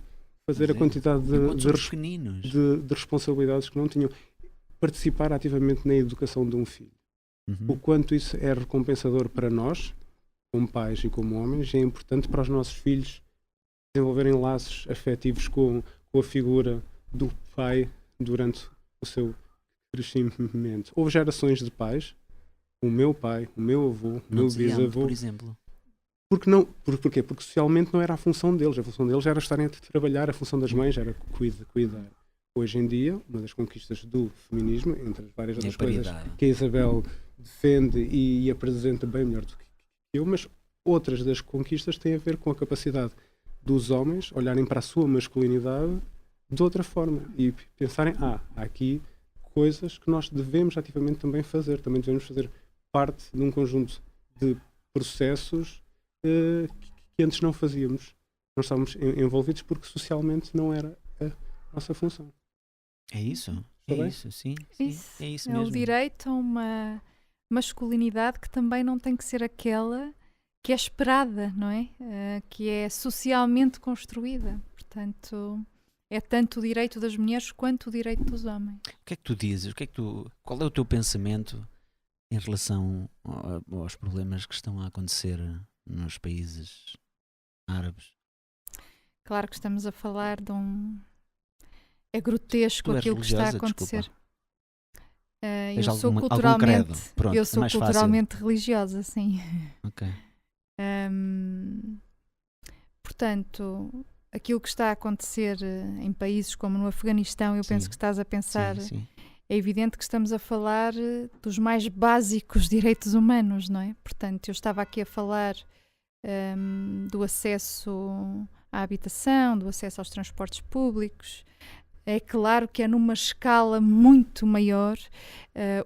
fazer, a quantidade de responsabilidades que não tinham. Participar ativamente na educação de um filho. O quanto isso é recompensador para nós, como pais e como homens, é importante para os nossos filhos desenvolverem laços afetivos com a figura do pai durante o seu crescimento. Houve gerações de pais, o meu pai, o meu avô, o meu bisavô, por exemplo. Porquê? Porque socialmente não era a função deles. A função deles era estarem a trabalhar, a função das mães era cuidar. Hoje em dia, uma das conquistas do feminismo, entre as várias outras coisas que a Isabel defende e apresenta bem melhor do que eu, mas outras das conquistas têm a ver com a capacidade dos homens olharem para a sua masculinidade de outra forma e pensarem, há aqui coisas que nós devemos ativamente também fazer. Também devemos fazer parte de um conjunto de processos que antes não fazíamos. Nós estávamos envolvidos porque socialmente não era a nossa função. É isso? Está bem? Isso, sim. Isso. É isso É mesmo. o direito a uma masculinidade que também não tem que ser aquela que é esperada, não é? Que é socialmente construída. Portanto, é tanto o direito das mulheres quanto o direito dos homens. O que é que tu dizes? Qual é o teu pensamento em relação aos problemas que estão a acontecer nos países árabes? Claro que estamos a falar de um... É grotesco Tu és aquilo que está a religiosa, acontecer. Tens Eu sou algum culturalmente, credo? Pronto, eu é sou mais fácil. culturalmente religiosa, sim. Ok. Portanto, aquilo que está a acontecer em países como no Afeganistão, eu penso que estás a pensar, Sim. é evidente que estamos a falar dos mais básicos direitos humanos, não é? Portanto, eu estava aqui a falar do acesso à habitação, do acesso aos transportes públicos. É claro que é numa escala muito maior,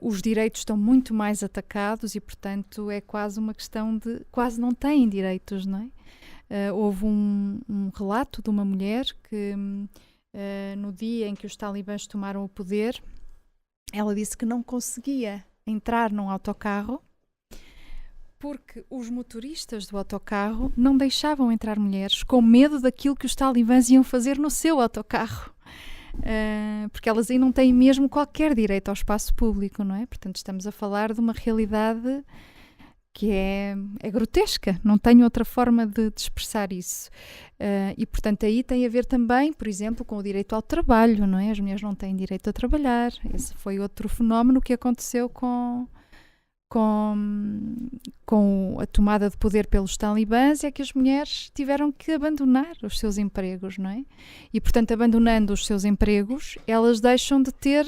os direitos estão muito mais atacados e, portanto, é quase uma questão de... quase não têm direitos, não é? Houve um relato de uma mulher que, no dia em que os talibãs tomaram o poder, ela disse que não conseguia entrar num autocarro porque os motoristas do autocarro não deixavam entrar mulheres com medo daquilo que os talibãs iam fazer no seu autocarro. Porque elas aí não têm mesmo qualquer direito ao espaço público, não é? Portanto, estamos a falar de uma realidade que é grotesca, não tenho outra forma de expressar isso. E, portanto, aí tem a ver também, por exemplo, com o direito ao trabalho, não é? As mulheres não têm direito a trabalhar. Esse foi outro fenómeno que aconteceu com a tomada de poder pelos talibãs, é que as mulheres tiveram que abandonar os seus empregos, não é? E, portanto, abandonando os seus empregos, elas deixam de ter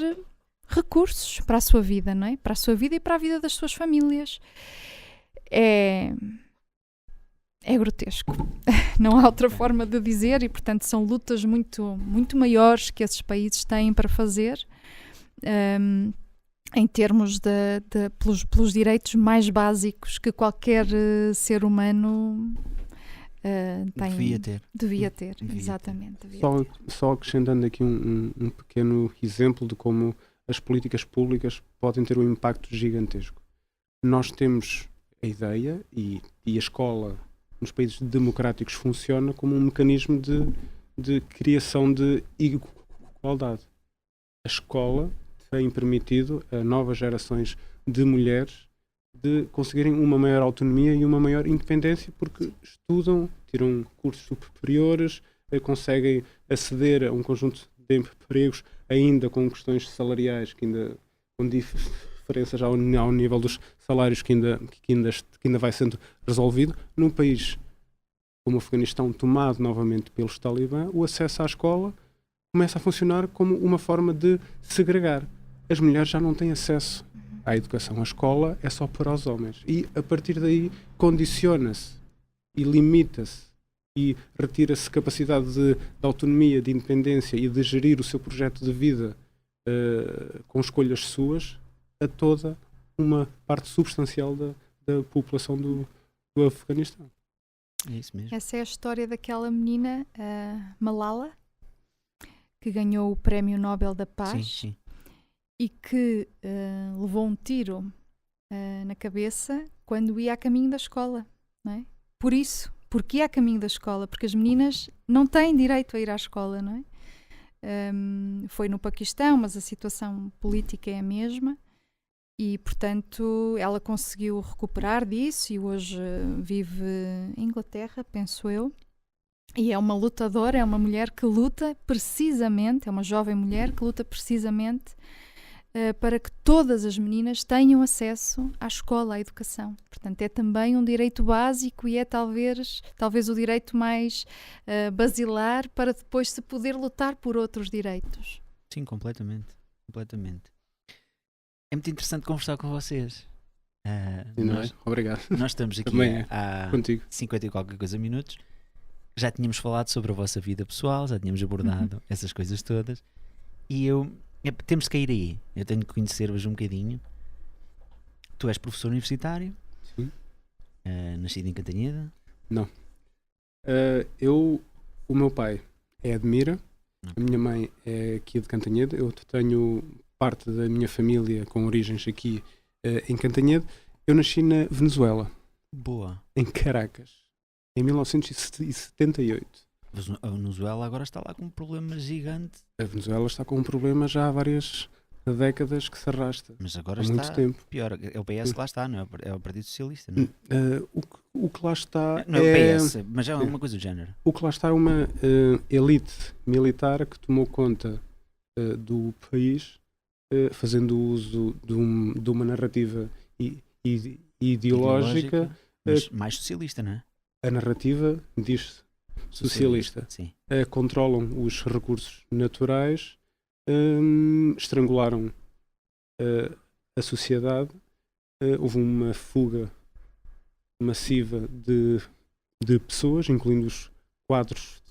recursos para a sua vida, não é? Para a sua vida e para a vida das suas famílias. É grotesco. Não há outra forma de dizer e, portanto, são lutas muito, muito maiores que esses países têm para fazer. Em termos pelos direitos mais básicos que qualquer ser humano devia ter. Exatamente. Só acrescentando aqui um pequeno exemplo de como as políticas públicas podem ter um impacto gigantesco. Nós temos a ideia, e a escola nos países democráticos funciona como um mecanismo de criação de igualdade. A escola tem permitido a novas gerações de mulheres de conseguirem uma maior autonomia e uma maior independência porque estudam, tiram cursos superiores, conseguem aceder a um conjunto de empregos ainda com questões salariais que ainda com diferenças ao nível dos salários que ainda vai sendo resolvido. Num país como o Afeganistão, tomado novamente pelos talibã, o acesso à escola começa a funcionar como uma forma de segregar. As mulheres já não têm acesso à educação. A escola é só para os homens. E, a partir daí, condiciona-se e limita-se e retira-se capacidade de autonomia, de independência e de gerir o seu projeto de vida com escolhas suas a toda uma parte substancial da população do Afeganistão. É isso mesmo. Essa é a história daquela menina, Malala, que ganhou o Prémio Nobel da Paz. Sim. E que levou um tiro na cabeça quando ia a caminho da escola, não é? Porque ia a caminho da escola, porque as meninas não têm direito a ir à escola, não é? Foi no Paquistão, mas a situação política é a mesma e, portanto, ela conseguiu recuperar disso e hoje vive em Inglaterra, penso eu, E é uma lutadora, é uma mulher que luta precisamente, é uma jovem mulher que luta precisamente para que todas as meninas tenham acesso à escola, à educação. Portanto, é também um direito básico e é talvez o direito mais basilar para depois se poder lutar por outros direitos. Sim, completamente. É muito interessante conversar com vocês. Obrigado. Nós estamos aqui Também há contigo. 50 e qualquer coisa minutos. Já tínhamos falado sobre a vossa vida pessoal, já tínhamos abordado essas coisas todas. E temos de cair aí. Eu tenho que conhecer-vos um bocadinho. Tu és professor universitário? Sim. Nascido em Cantanhede? Não. O meu pai é de Mira, a minha mãe é aqui de Cantanhede. Eu tenho parte da minha família com origens aqui em Cantanhede. Eu nasci na Venezuela. Boa. Em Caracas. Em 1978. A Venezuela agora está lá com um problema gigante. A Venezuela está com um problema já há várias décadas que se arrasta. Mas agora há está muito tempo. pior. É o PS que lá está, não é? É o Partido Socialista, não é? O que lá está não é o PS, mas é uma coisa do género. O que lá está é uma elite militar que tomou conta do país, fazendo uso de uma narrativa ideológica. Mas mais socialista, não é? A narrativa diz socialista. Sim. Controlam os recursos naturais, estrangularam a sociedade. Houve uma fuga massiva de pessoas, incluindo os quadros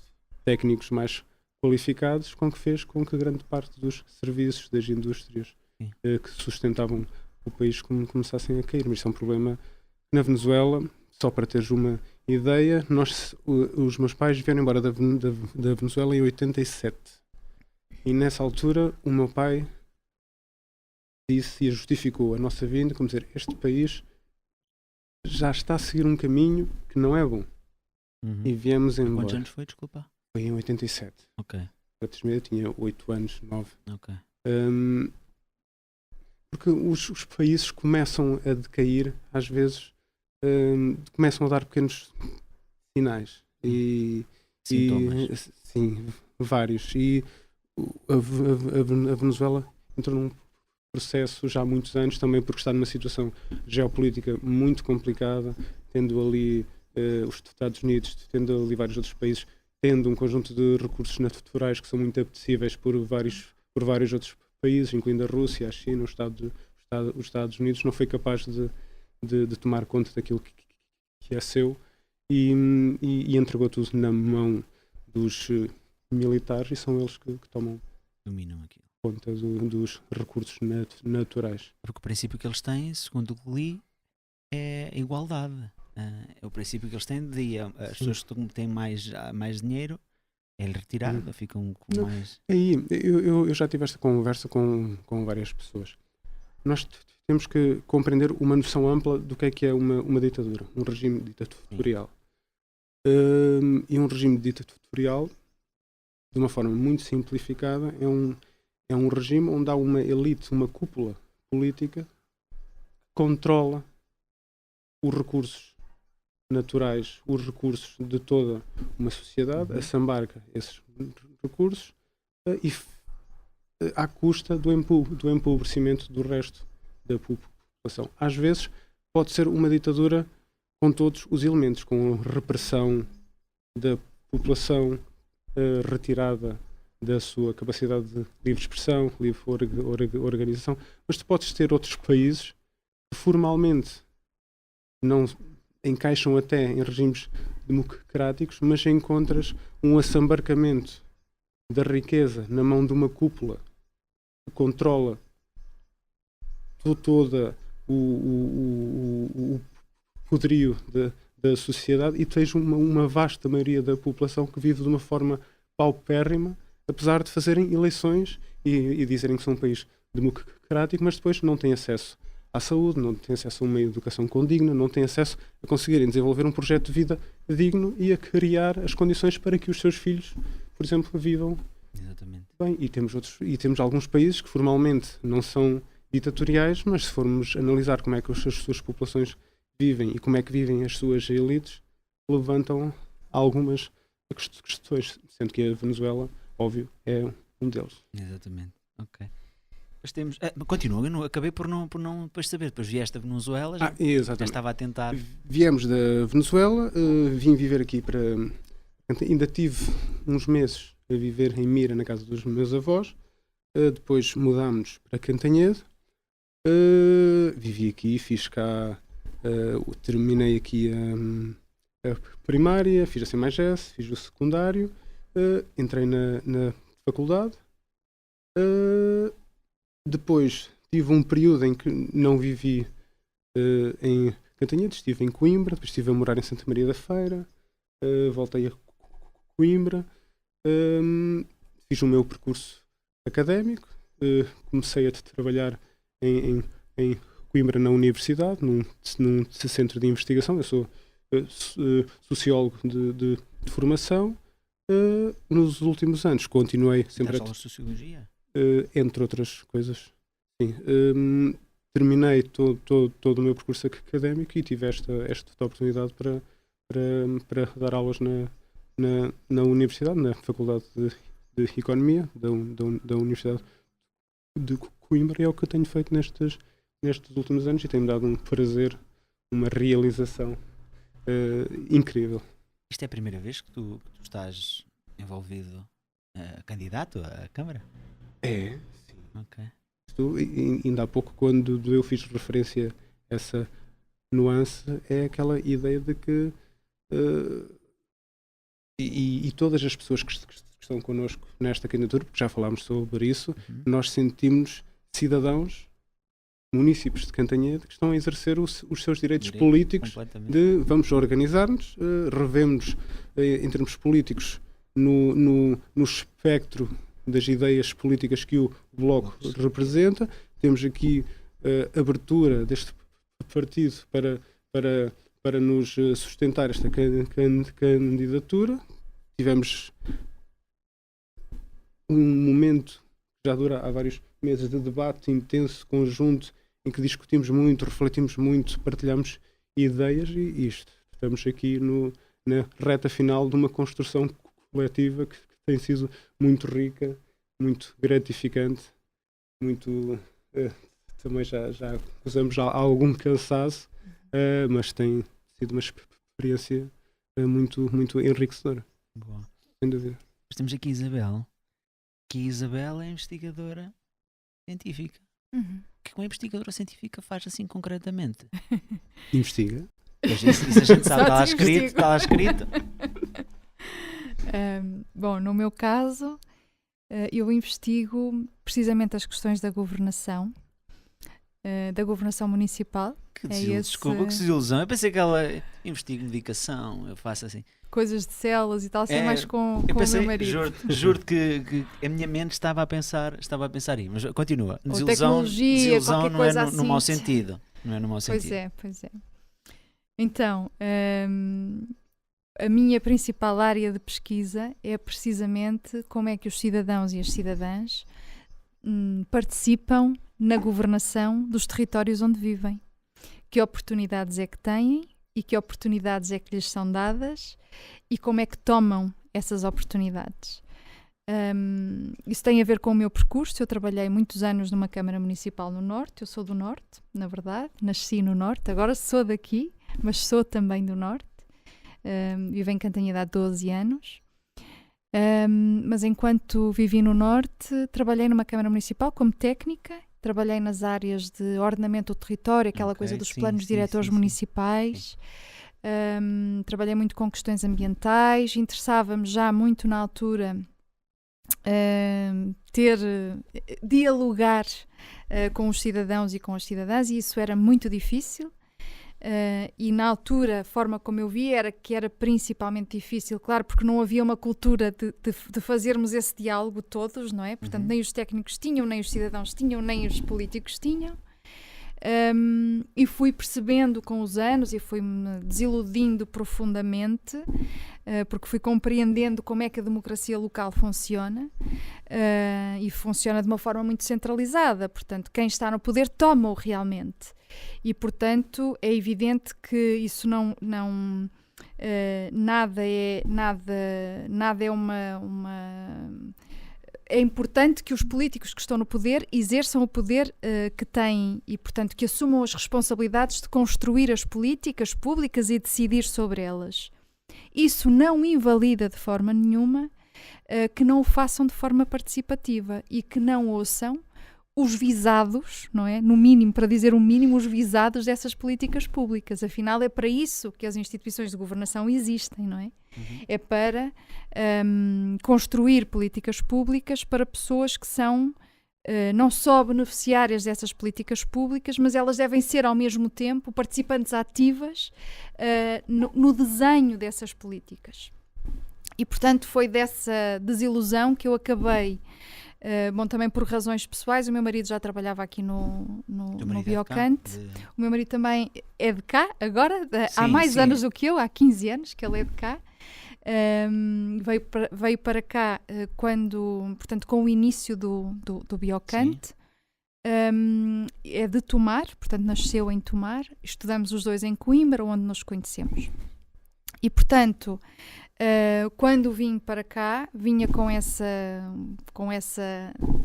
técnicos mais qualificados, que fez com que grande parte dos serviços, das indústrias que sustentavam o país começassem a cair. Mas isso é um problema na Venezuela. Só para teres uma ideia, os meus pais vieram embora da Venezuela em 87. E nessa altura o meu pai disse e justificou a nossa vinda, como dizer, este país já está a seguir um caminho que não é bom. E viemos embora. Quantos anos foi, desculpa? Foi em 87. Ok. Eu tinha 8 anos, 9. Ok. Porque os países começam a decair, às vezes, começam a dar pequenos sinais. Sintomas. Sim, vários. E a Venezuela entrou num processo já há muitos anos, também porque está numa situação geopolítica muito complicada, tendo ali os Estados Unidos, tendo ali vários outros países, tendo um conjunto de recursos naturais que são muito apetecíveis por vários outros países, incluindo a Rússia, a China, os Estados Unidos. Não foi capaz de tomar conta daquilo que é seu e entregou tudo na mão dos militares, e são eles que dominam aquilo. Conta dos recursos naturais. Porque o princípio que eles têm, segundo o que li, é a igualdade. É o princípio que eles têm de as pessoas que têm mais dinheiro é retirado, ficam com mais... Aí, eu já tive esta conversa com várias pessoas. Nós temos que compreender uma noção ampla do que é uma ditadura, um regime ditatorial. E um regime ditatorial, de uma forma muito simplificada, é um regime onde há uma elite, uma cúpula política que controla os recursos naturais, os recursos de toda uma sociedade, assambarca esses recursos e à custa do empobrecimento do resto da população. Às vezes pode ser uma ditadura com todos os elementos, com a repressão da população, retirada da sua capacidade de livre expressão, livre organização, mas tu podes ter outros países que formalmente não encaixam até em regimes democráticos, mas encontras um assambarcamento da riqueza na mão de uma cúpula que controla toda o poderio da sociedade, e tens uma vasta maioria da população que vive de uma forma paupérrima, apesar de fazerem eleições e dizerem que são um país democrático, mas depois não têm acesso à saúde, não têm acesso a uma educação condigna, não têm acesso a conseguirem desenvolver um projeto de vida digno e a criar as condições para que os seus filhos, por exemplo, vivam bem. E temos alguns países que formalmente não são ditatoriais, mas se formos analisar como é que as suas populações vivem e como é que vivem as suas elites, levantam algumas questões, sendo que a Venezuela, óbvio, é um deles. Exatamente. Ok. Depois temos. Continua, eu não, acabei por não depois saber. Depois vieste a Venezuela, já Exatamente. estava a tentar. Viemos da Venezuela, vim viver aqui para. Ainda tive uns meses a viver em Mira, na casa dos meus avós. Depois mudámos para Cantanhede. Vivi aqui, fiz cá. Terminei aqui a primária, fiz a C+S, fiz o secundário, entrei na faculdade. Depois tive um período em que não vivi em Cantanhede, estive em Coimbra, depois estive a morar em Santa Maria da Feira, voltei a Coimbra, fiz o meu percurso académico, comecei a trabalhar em Coimbra na universidade, num centro de investigação. Eu sou sociólogo de formação. Nos últimos anos continuei sempre a sociologia? Entre outras coisas. Sim. Terminei todo o meu percurso académico e tive esta oportunidade para dar aulas na universidade, na Faculdade de Economia da Universidade de Coimbra, e é o que eu tenho feito nestes últimos anos, e tem-me dado um prazer, uma realização incrível. Isto é a primeira vez que tu estás envolvido candidato à Câmara? É, sim. Ok. Ainda há pouco, quando eu fiz referência a essa nuance, é aquela ideia de que e todas as pessoas que estão connosco nesta candidatura, porque já falámos sobre isso, nós sentimos cidadãos, munícipes de Cantanhede, que estão a exercer os seus direitos políticos, de vamos organizar-nos, revemos em termos políticos no espectro das ideias políticas que o Bloco representa. Temos aqui abertura deste partido para nos sustentar esta candidatura. Tivemos um momento que já dura há vários meses de debate intenso, conjunto, em que discutimos muito, refletimos muito, partilhamos ideias, e estamos aqui na reta final de uma construção coletiva que tem sido muito rica, muito gratificante, muito também já usamos algum cansaço, mas tem sido uma experiência muito, muito enriquecedora. Boa. Sem dúvida. Temos aqui Isabel, que Isabel é investigadora científica. Uhum. O que uma investigadora científica faz assim concretamente? Investiga. Isso a gente sabe, está lá escrito. Bom, no meu caso, eu investigo precisamente as questões da governação municipal. Que desculpa, que desilusão. Eu pensei que ela investiga medicação, eu faço assim. Coisas de células e tal, assim, mais com o meu marido. Juro que a minha mente estava a pensar aí, mas continua. Desilusão não é no assim. mau sentido. Não é no mau sentido. Pois é. Então, a minha principal área de pesquisa é precisamente como é que os cidadãos e as cidadãs participam na governação dos territórios onde vivem. Que oportunidades é que têm e que oportunidades é que lhes são dadas e como é que tomam essas oportunidades. Isso tem a ver com o meu percurso. Eu trabalhei muitos anos numa Câmara Municipal no Norte. Eu sou do Norte, na verdade. Nasci no Norte. Agora sou daqui, mas sou também do Norte. Vivo em Cantanhede há 12 anos. Mas enquanto vivi no Norte, trabalhei numa Câmara Municipal como técnica. Trabalhei nas áreas de ordenamento do território, aquela coisa dos planos diretores municipais. Trabalhei muito com questões ambientais. Interessava-me já muito na altura dialogar com os cidadãos e com as cidadãs, e isso era muito difícil. E na altura a forma como eu vi era que era principalmente difícil, claro, porque não havia uma cultura de fazermos esse diálogo todos, não é? Portanto, nem os técnicos tinham, nem os cidadãos tinham, nem os políticos tinham. E fui percebendo com os anos e fui-me desiludindo profundamente, porque fui compreendendo como é que a democracia local funciona, e funciona de uma forma muito centralizada. Portanto, quem está no poder toma-o realmente. E, portanto, é evidente que isso nada é é importante que os políticos que estão no poder exerçam o poder que têm e, portanto, que assumam as responsabilidades de construir as políticas públicas e decidir sobre elas. Isso não invalida de forma nenhuma que não o façam de forma participativa e que não ouçam os visados, não é? No mínimo, para dizer o mínimo, os visados dessas políticas públicas. Afinal, é para isso que as instituições de governação existem, não é? É para construir políticas públicas para pessoas que são não só beneficiárias dessas políticas públicas, mas elas devem ser, ao mesmo tempo, participantes ativas no desenho dessas políticas. E, portanto, foi dessa desilusão que eu acabei... bom, também por razões pessoais, o meu marido já trabalhava aqui no Biocante. O meu marido também é de cá, agora, há mais anos do que eu, há 15 anos que ele é de cá. Veio para cá portanto, com o início do Biocante. É de Tomar, portanto, nasceu em Tomar. Estudamos os dois em Coimbra, onde nos conhecemos. E, portanto... quando vim para cá, vinha com essa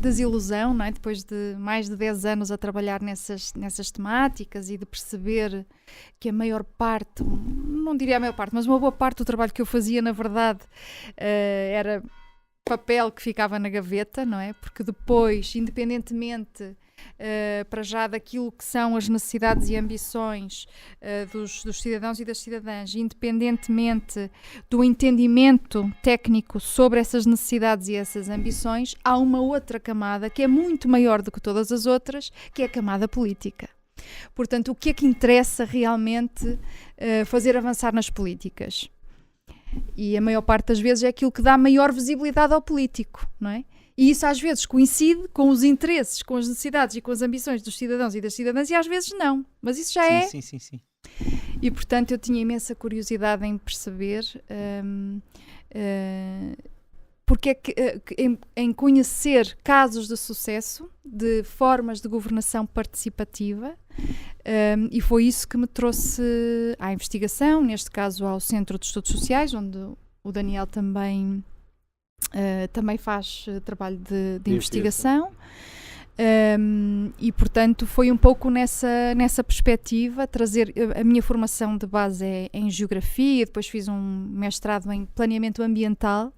desilusão, não é? Depois de mais de 10 anos a trabalhar nessas temáticas e de perceber que a maior parte, não diria a maior parte, mas uma boa parte do trabalho que eu fazia, na verdade, era papel que ficava na gaveta, não é? Porque depois, independentemente... para já daquilo que são as necessidades e ambições dos cidadãos e das cidadãs, independentemente do entendimento técnico sobre essas necessidades e essas ambições, há uma outra camada que é muito maior do que todas as outras, que é a camada política. Portanto, o que é que interessa realmente fazer avançar nas políticas? E a maior parte das vezes é aquilo que dá maior visibilidade ao político, não é? E isso às vezes coincide com os interesses, com as necessidades e com as ambições dos cidadãos e das cidadãs e às vezes não. Mas isso já é. Sim. E portanto eu tinha imensa curiosidade em perceber porque é que, em conhecer casos de sucesso, de formas de governação participativa, e foi isso que me trouxe à investigação, neste caso ao Centro de Estudos Sociais, onde o Daniel também faz trabalho de investigação. E portanto foi um pouco nessa perspectiva trazer. A minha formação de base é em geografia, depois fiz um mestrado em planeamento ambiental,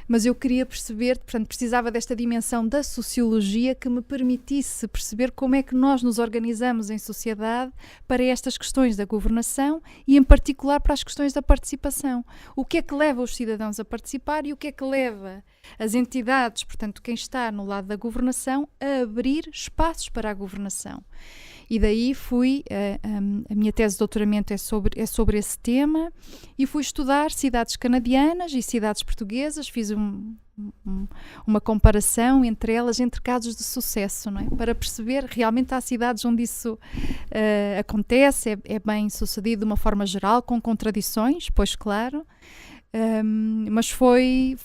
mas eu queria perceber, portanto precisava desta dimensão da sociologia que me permitisse perceber como é que nós nos organizamos em sociedade para estas questões da governação e em particular para as questões da participação. O que é que leva os cidadãos a participar e o que é que leva as entidades, portanto quem está no lado da governação, a abrir espaços para a governação. E daí a minha tese de doutoramento é sobre esse tema, e fui estudar cidades canadianas e cidades portuguesas, fiz uma comparação entre elas, entre casos de sucesso, não é? Para perceber, realmente há cidades onde isso acontece, é bem sucedido de uma forma geral, com contradições, pois claro, mas foi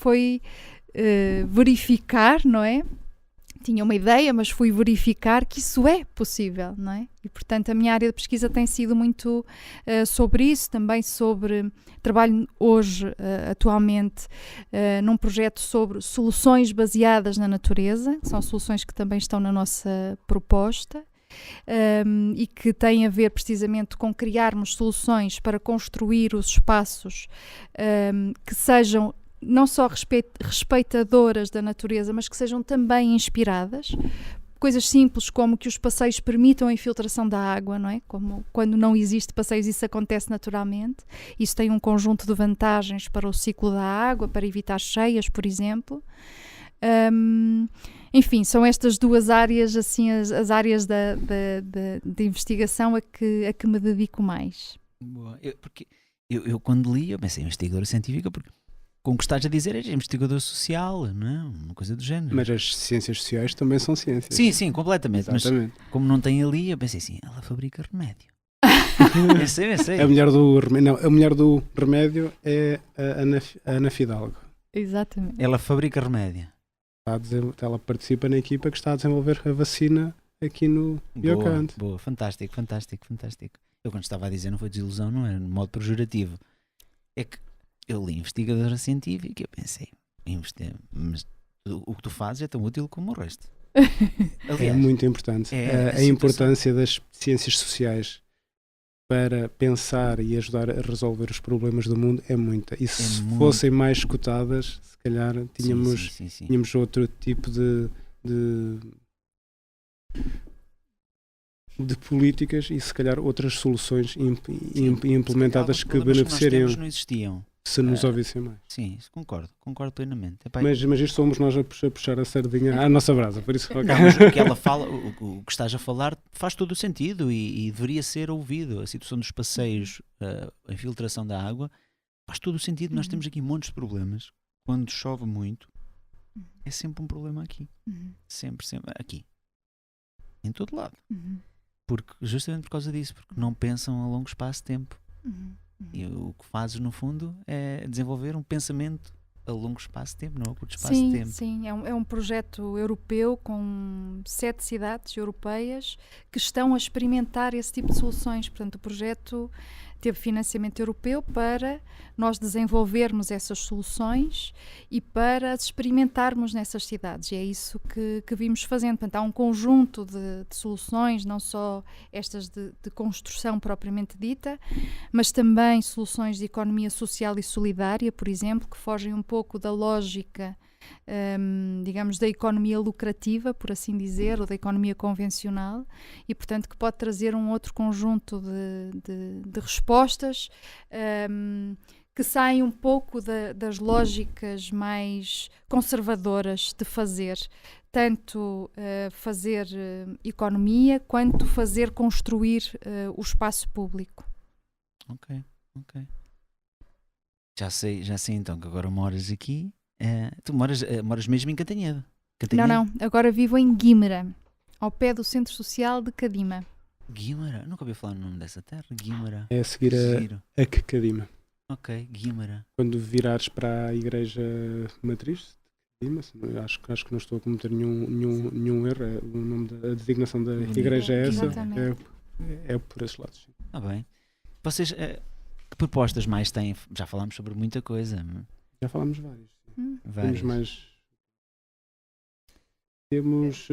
verificar, não é? Tinha uma ideia, mas fui verificar que isso é possível, não é? E, portanto, a minha área de pesquisa tem sido muito sobre isso, também sobre... Trabalho hoje, atualmente, num projeto sobre soluções baseadas na natureza, são soluções que também estão na nossa proposta, e que têm a ver precisamente com criarmos soluções para construir os espaços que sejam não só respeitadoras da natureza, mas que sejam também inspiradas. Coisas simples como que os passeios permitam a infiltração da água, não é? Como quando não existe passeios isso acontece naturalmente. Isso tem um conjunto de vantagens para o ciclo da água, para evitar cheias, por exemplo. Enfim, são estas duas áreas, assim, as áreas de investigação a que me dedico mais. Boa. Eu quando li, eu pensei investigadora científica, porque com o que estás a dizer, és investigador social, não é? Uma coisa do género. Mas as ciências sociais também são ciências. Sim, completamente. Exatamente. Mas como não tem ali, eu pensei assim, ela fabrica remédio. eu sei. A mulher do remédio é a Ana Fidalgo. Exatamente. Ela fabrica remédio. Ela participa na equipa que está a desenvolver a vacina aqui no Biocante. Boa, fantástico. Eu quando estava a dizer não foi desilusão, não era no modo pejorativo. é que eu li investigadora científica e eu pensei, mas o que tu fazes é tão útil como o resto. É muito importante. A importância das ciências sociais para pensar e ajudar a resolver os problemas do mundo é muita. E se fossem mais escutadas, se calhar tínhamos outro tipo de políticas e se calhar outras soluções implementadas que beneficiariam não existiam. Se nos ouvissem mais. Sim, concordo plenamente. Mas isto somos nós a puxar a sardinha à nossa brasa, por isso não, mas o que ela fala, o que estás a falar faz todo o sentido e deveria ser ouvido. A situação dos passeios, a infiltração da água, faz todo o sentido. Nós temos aqui montes de problemas. Quando chove muito, é sempre um problema aqui. Sempre aqui. Em todo lado. Justamente por causa disso, porque não pensam a longo espaço de tempo. E o que fazes no fundo é desenvolver um pensamento a longo espaço de tempo, não a curto espaço de tempo. Sim, é um projeto europeu com 7 cidades europeias que estão a experimentar esse tipo de soluções. Portanto, o projeto teve financiamento europeu para nós desenvolvermos essas soluções e para as experimentarmos nessas cidades. E é isso que vimos fazendo. Portanto, há um conjunto de soluções, não só estas de construção propriamente dita, mas também soluções de economia social e solidária, por exemplo, que fogem um pouco da lógica, digamos, da economia lucrativa, por assim dizer, ou da economia convencional, e portanto que pode trazer um outro conjunto de respostas que saem um pouco das lógicas mais conservadoras de fazer, tanto fazer economia quanto fazer construir o espaço público. Ok. Já sei então que agora moras aqui. Tu moras mesmo em Cantanhede? Não, agora vivo em Guimara, ao pé do Centro Social de Cadima. Guimara? Nunca ouvi falar no nome dessa terra. Guimara. É a seguir a Cadima. Ok, Guimara. Quando virares para a igreja matriz de Cadima, acho que não estou a cometer nenhum erro, o nome da designação da igreja é essa, é por esses lados. Ah, bem. Vocês, que propostas mais têm? Já falámos sobre muita coisa. Já falámos vários. Temos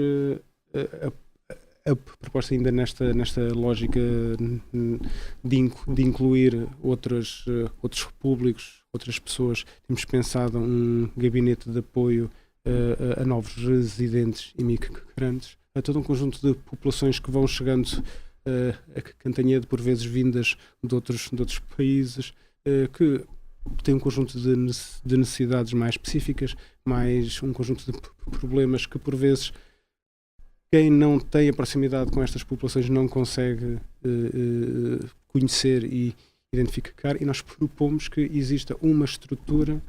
a proposta ainda nesta lógica de incluir outros públicos, outras pessoas. Temos pensado um gabinete de apoio a novos residentes imigrantes, a todo um conjunto de populações que vão chegando a Cantanhede, por vezes vindas de outros países, que tem um conjunto de necessidades mais específicas, mais um conjunto de problemas que por vezes quem não tem a proximidade com estas populações não consegue conhecer e identificar, e nós propomos que exista uma estrutura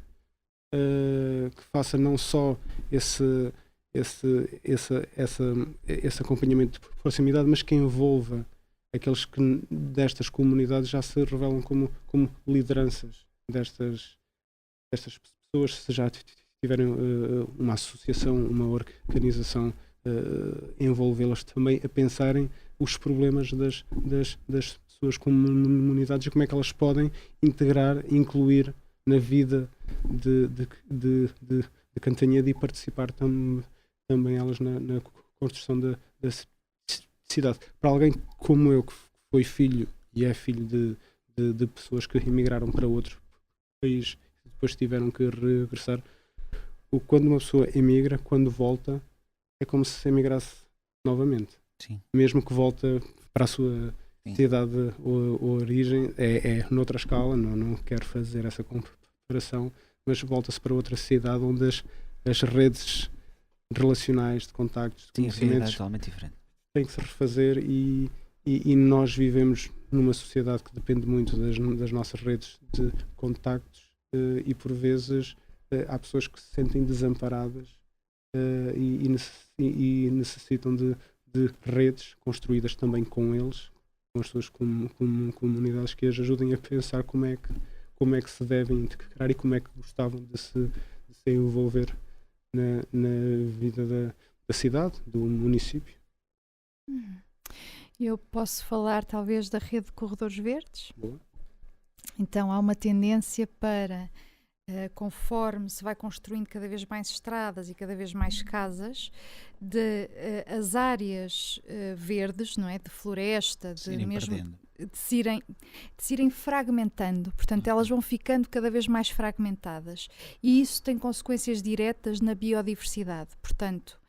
que faça não só esse acompanhamento de proximidade, mas que envolva aqueles que destas comunidades já se revelam como lideranças destas pessoas, se já tiverem uma associação, uma organização, envolvê-las também a pensarem os problemas das suas comunidades e como é que elas podem integrar, incluir na vida de Cantanhede e participar também elas na construção da cidade. Para alguém como eu, que foi filho e é filho de pessoas que emigraram para outro país e depois tiveram que regressar, quando uma pessoa emigra, quando volta, é como se emigrasse novamente. Sim. Mesmo que volta para a sua cidade ou origem, é noutra escala, não quero fazer essa comparação, mas volta-se para outra cidade onde as redes relacionais de contactos, de conhecimentos, totalmente diferente. Têm que se refazer e nós vivemos numa sociedade que depende muito das nossas redes de contactos e por vezes há pessoas que se sentem desamparadas e necessitam de redes construídas também com eles, com as suas comunidades, que as ajudem a pensar como é que se devem integrar e como é que gostavam de se envolver na vida da cidade, do município. Eu posso falar talvez da rede de corredores verdes. Boa. Então há uma tendência para, conforme se vai construindo cada vez mais estradas e cada vez mais casas, as áreas verdes, não é? De floresta, de mesmo de se irem fragmentando. Portanto, elas vão ficando cada vez mais fragmentadas. E isso tem consequências diretas na biodiversidade. Portanto,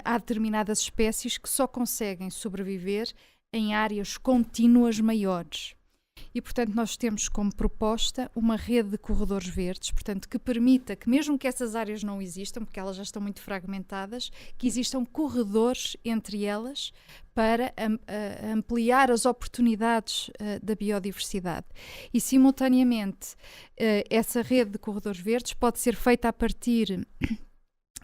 há determinadas espécies que só conseguem sobreviver em áreas contínuas maiores. E, portanto, nós temos como proposta uma rede de corredores verdes, portanto, que permita que, mesmo que essas áreas não existam, porque elas já estão muito fragmentadas, que existam corredores entre elas para ampliar as oportunidades da biodiversidade. E, simultaneamente, essa rede de corredores verdes pode ser feita a partir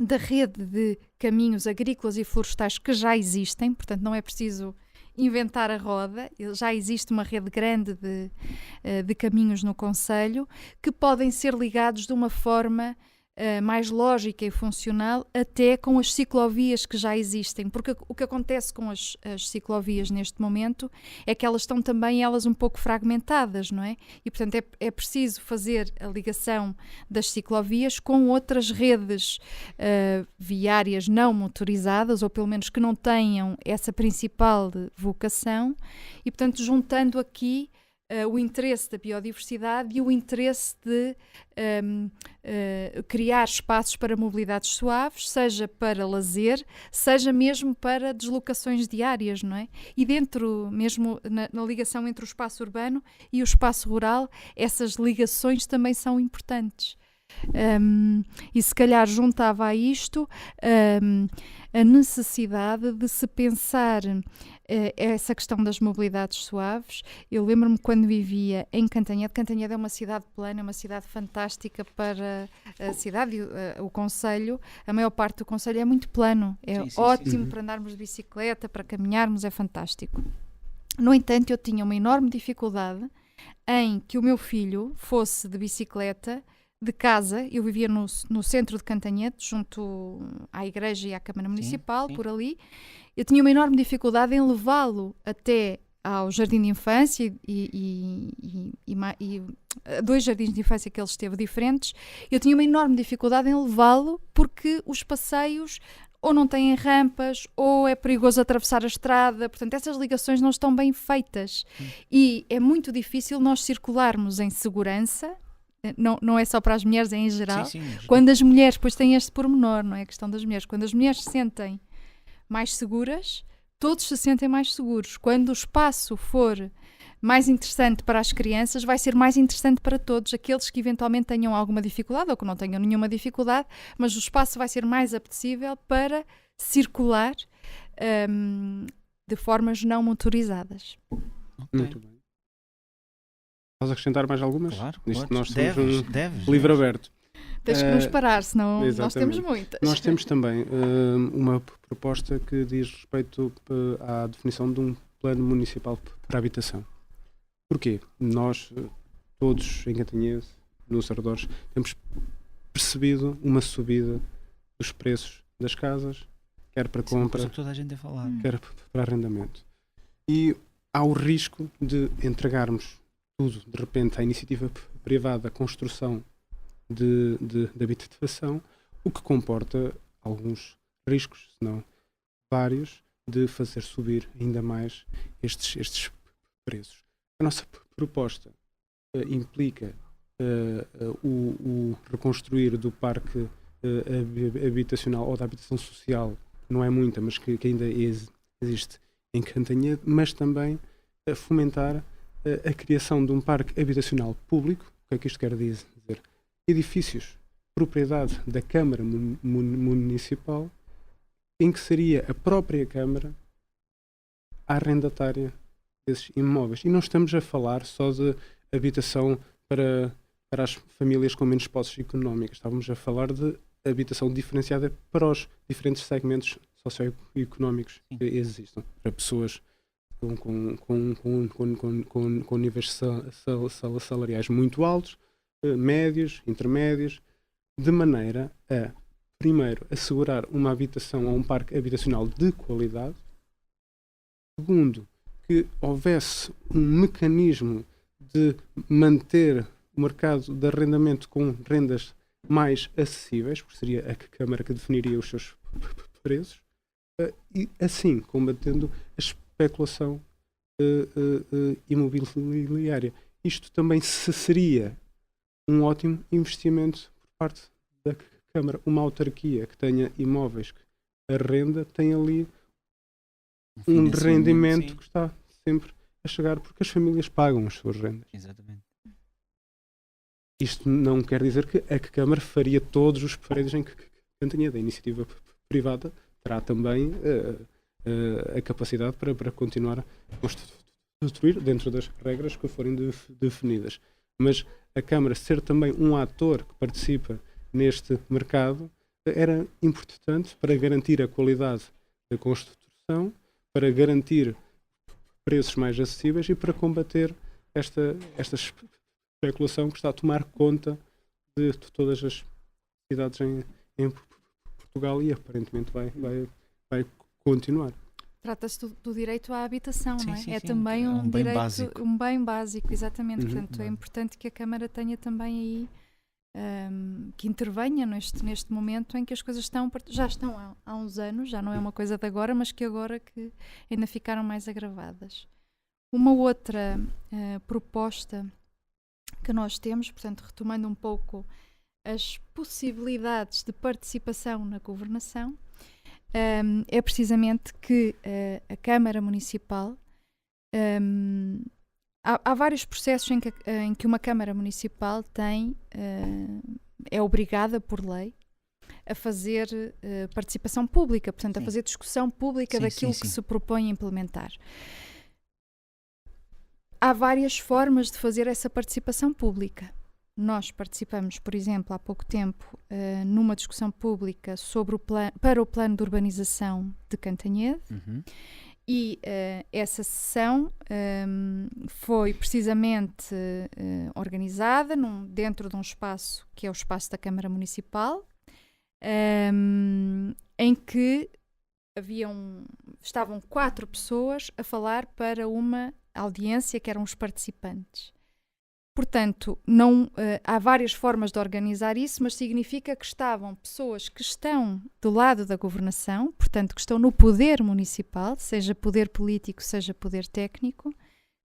da rede de caminhos agrícolas e florestais que já existem, portanto, não é preciso inventar a roda, já existe uma rede grande de caminhos no concelho que podem ser ligados de uma forma mais lógica e funcional até com as ciclovias que já existem, porque o que acontece com as ciclovias neste momento é que elas estão também um pouco fragmentadas, não é? E portanto é preciso fazer a ligação das ciclovias com outras redes viárias não motorizadas, ou pelo menos que não tenham essa principal vocação, e portanto juntando aqui o interesse da biodiversidade e o interesse de criar espaços para mobilidades suaves, seja para lazer, seja mesmo para deslocações diárias, não é? E dentro, mesmo na ligação entre o espaço urbano e o espaço rural, essas ligações também são importantes. E se calhar juntava a isto a necessidade de se pensar essa questão das mobilidades suaves. Eu lembro-me quando vivia em Cantanhede. Cantanhede é uma cidade plana, é uma cidade fantástica para a cidade, o concelho. A maior parte do concelho é muito plano, é ótimo para andarmos de bicicleta, para caminharmos, é fantástico. No entanto, eu tinha uma enorme dificuldade em que o meu filho fosse de bicicleta de casa. Eu vivia no centro de Cantanhede, junto à igreja e à Câmara Municipal, por ali. Eu tinha uma enorme dificuldade em levá-lo até ao jardim de infância e 2 jardins de infância que ele esteve diferentes. Eu tinha uma enorme dificuldade em levá-lo porque os passeios ou não têm rampas, ou é perigoso atravessar a estrada. Portanto, essas ligações não estão bem feitas. E é muito difícil nós circularmos em segurança. Não é só para as mulheres, é em geral. Quando as mulheres, pois tem este pormenor, não é a questão das mulheres, quando as mulheres se sentem mais seguras, todos se sentem mais seguros. Quando o espaço for mais interessante para as crianças, vai ser mais interessante para todos, aqueles que eventualmente tenham alguma dificuldade ou que não tenham nenhuma dificuldade, mas o espaço vai ser mais apetecível para circular de formas não motorizadas. Muito bem. Podes acrescentar mais algumas? Claro, nós deves, temos livre aberto. Tens que nos parar, senão exatamente. Nós temos muitas. Nós temos também uma proposta que diz respeito à definição de um plano municipal para a habitação. Porquê? Nós, todos em Cantanhede, nos arredores, temos percebido uma subida dos preços das casas, quer para compra, toda a gente a falar. quer para arrendamento. E há o risco de entregarmos tudo, de repente, à iniciativa privada, a construção de habitação, o que comporta alguns riscos, se não vários, de fazer subir ainda mais estes preços. A nossa proposta implica o reconstruir do parque habitacional ou da habitação social, não é muita, mas que ainda existe em Cantanhede, mas também fomentar a criação de um parque habitacional público. O que é que isto quer dizer? Edifícios, propriedade da Câmara Municipal, em que seria a própria Câmara a arrendatária desses imóveis. E não estamos a falar só de habitação para as famílias com menos posses económicas. Estávamos a falar de habitação diferenciada para os diferentes segmentos socioeconómicos que existam. Para pessoas com níveis salariais muito altos, médios, intermédios, de maneira a, primeiro, assegurar uma habitação ou um parque habitacional de qualidade. Segundo, que houvesse um mecanismo de manter o mercado de arrendamento com rendas mais acessíveis, porque seria a Câmara que definiria os seus preços, e assim combatendo a especulação imobiliária. Isto também seria um ótimo investimento por parte da Câmara. Uma autarquia que tenha imóveis que arrenda tem ali um rendimento que está sempre a chegar, porque as famílias pagam as suas rendas. Exatamente. Isto não quer dizer que a Câmara faria todos os prédios em Cantanhede. A iniciativa privada terá também a capacidade para continuar a construir dentro das regras que forem definidas. Mas a Câmara ser também um ator que participa neste mercado era importante para garantir a qualidade da construção, para garantir preços mais acessíveis e para combater esta especulação que está a tomar conta de todas as cidades em Portugal e aparentemente vai continuar. Trata-se do direito à habitação, Sim, não é? sim, É sim. também É um um bem direito, básico. um bem básico, exatamente. Uhum. Portanto, é importante que a Câmara tenha também aí, que intervenha neste momento em que as coisas já estão há uns anos, já não é uma coisa de agora, mas que agora que ainda ficaram mais agravadas. Uma outra proposta que nós temos, portanto, retomando um pouco as possibilidades de participação na governação, é precisamente que a Câmara Municipal, há vários processos em que uma Câmara Municipal é obrigada por lei a fazer participação pública, portanto, a fazer discussão pública daquilo que se propõe implementar. Há várias formas de fazer essa participação pública. Nós participamos, por exemplo, há pouco tempo, numa discussão pública para o plano de urbanização de Cantanhede. Uhum. E essa sessão foi precisamente organizada dentro de um espaço que é o espaço da Câmara Municipal, em que estavam 4 pessoas a falar para uma audiência que eram os participantes. Portanto, há várias formas de organizar isso, mas significa que estavam pessoas que estão do lado da governação, portanto, que estão no poder municipal, seja poder político, seja poder técnico,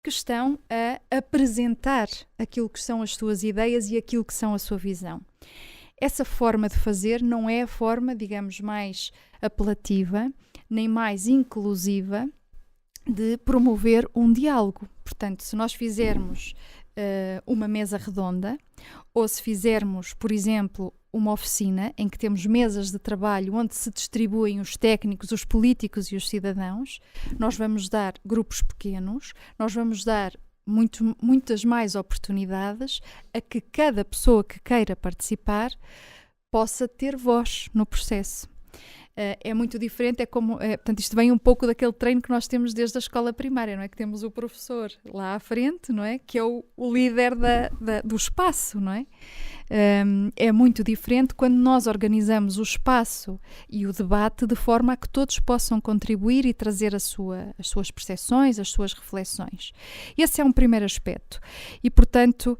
que estão a apresentar aquilo que são as suas ideias e aquilo que são a sua visão. Essa forma de fazer não é a forma, digamos, mais apelativa, nem mais inclusiva de promover um diálogo. Portanto, se nós fizermos uma mesa redonda, ou se fizermos, por exemplo, uma oficina em que temos mesas de trabalho onde se distribuem os técnicos, os políticos e os cidadãos, nós vamos dar grupos pequenos, nós vamos dar muitas mais oportunidades a que cada pessoa que queira participar possa ter voz no processo. É muito diferente, portanto, isto vem um pouco daquele treino que nós temos desde a escola primária, não é? Que temos o professor lá à frente, não é? Que é o líder do espaço, não é? É muito diferente quando nós organizamos o espaço e o debate de forma a que todos possam contribuir e trazer as suas percepções, as suas reflexões. Esse é um primeiro aspecto. E, portanto,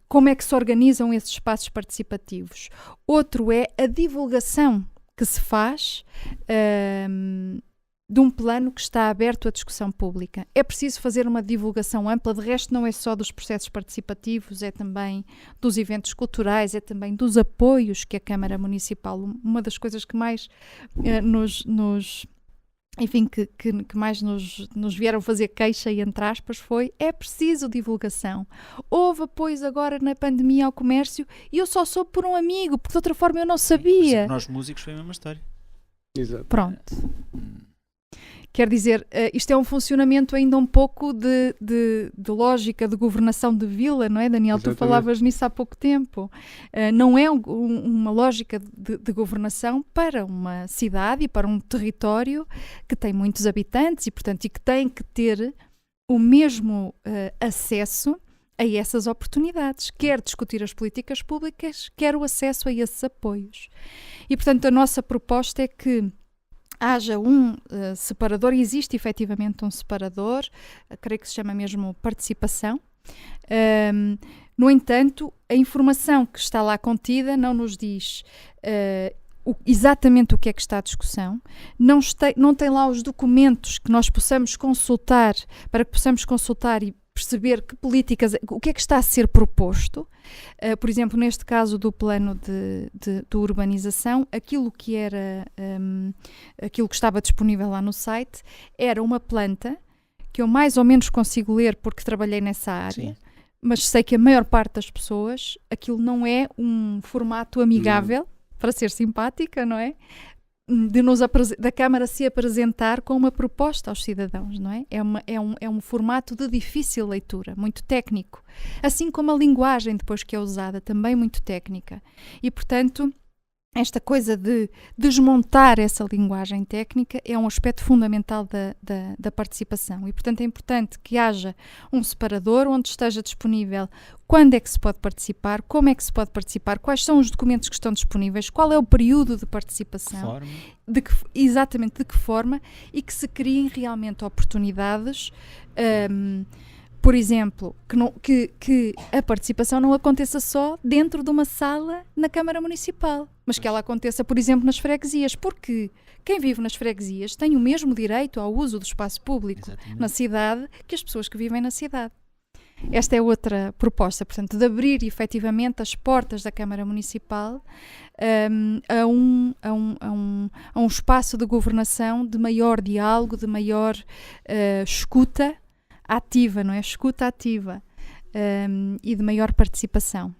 como é que se organizam esses espaços participativos? Outro é a divulgação que se faz de um plano que está aberto à discussão pública. É preciso fazer uma divulgação ampla, de resto não é só dos processos participativos, é também dos eventos culturais, é também dos apoios que a Câmara Municipal, uma das coisas que mais que mais nos vieram fazer queixa e entre aspas é preciso divulgação. Houve apoios agora na pandemia ao comércio e eu só soube por um amigo, porque de outra forma eu não sabia. Nós músicos foi a mesma história. Exato. Pronto. Quer dizer, isto é um funcionamento ainda um pouco de lógica de governação de vila, não é, Daniel? Exatamente. Tu falavas nisso há pouco tempo. Não é uma lógica de governação para uma cidade e para um território que tem muitos habitantes e, portanto, que tem que ter o mesmo acesso a essas oportunidades, quer discutir as políticas públicas, quer o acesso a esses apoios. E, portanto, a nossa proposta é que haja um separador, e existe efetivamente um separador, creio que se chama mesmo participação, No entanto, a informação que está lá contida não nos diz exatamente o que é que está à discussão, não tem lá os documentos que nós possamos consultar, para que possamos consultar e perceber que políticas, o que é que está a ser proposto. Por exemplo, neste caso do plano de urbanização, aquilo que estava disponível lá no site era uma planta que eu mais ou menos consigo ler porque trabalhei nessa área. Sim. Mas sei que a maior parte das pessoas, aquilo não é um formato amigável, para ser simpática, não é? Da Câmara se apresentar com uma proposta aos cidadãos, não é? É um formato de difícil leitura, muito técnico. Assim como a linguagem depois que é usada, também muito técnica. E, portanto, esta coisa de desmontar essa linguagem técnica é um aspecto fundamental da participação. E, portanto, é importante que haja um separador onde esteja disponível quando é que se pode participar, como é que se pode participar, quais são os documentos que estão disponíveis, qual é o período de participação, exatamente de que forma, e que se criem realmente oportunidades. Por exemplo, que a participação não aconteça só dentro de uma sala na Câmara Municipal, mas que ela aconteça, por exemplo, nas freguesias, porque quem vive nas freguesias tem o mesmo direito ao uso do espaço público na cidade que as pessoas que vivem na cidade. Esta é outra proposta, portanto, de abrir efetivamente as portas da Câmara Municipal a um espaço de governação, de maior diálogo, de maior escuta ativa, não é? Escuta ativa e de maior participação.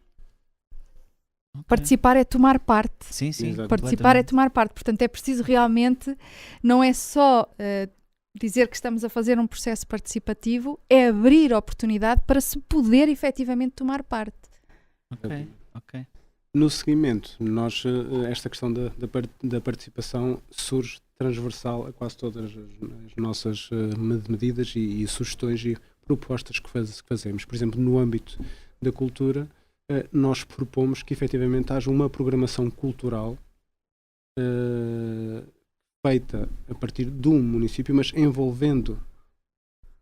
Okay. Participar é tomar parte. Sim. Participar é tomar parte. Portanto, é preciso realmente, não é só dizer que estamos a fazer um processo participativo, é abrir a oportunidade para se poder efetivamente tomar parte. Ok. No seguimento, esta questão da participação surge transversal a quase todas as nossas medidas e sugestões e propostas que fazemos. Por exemplo, no âmbito da cultura, nós propomos que efetivamente haja uma programação cultural feita a partir de um município, mas envolvendo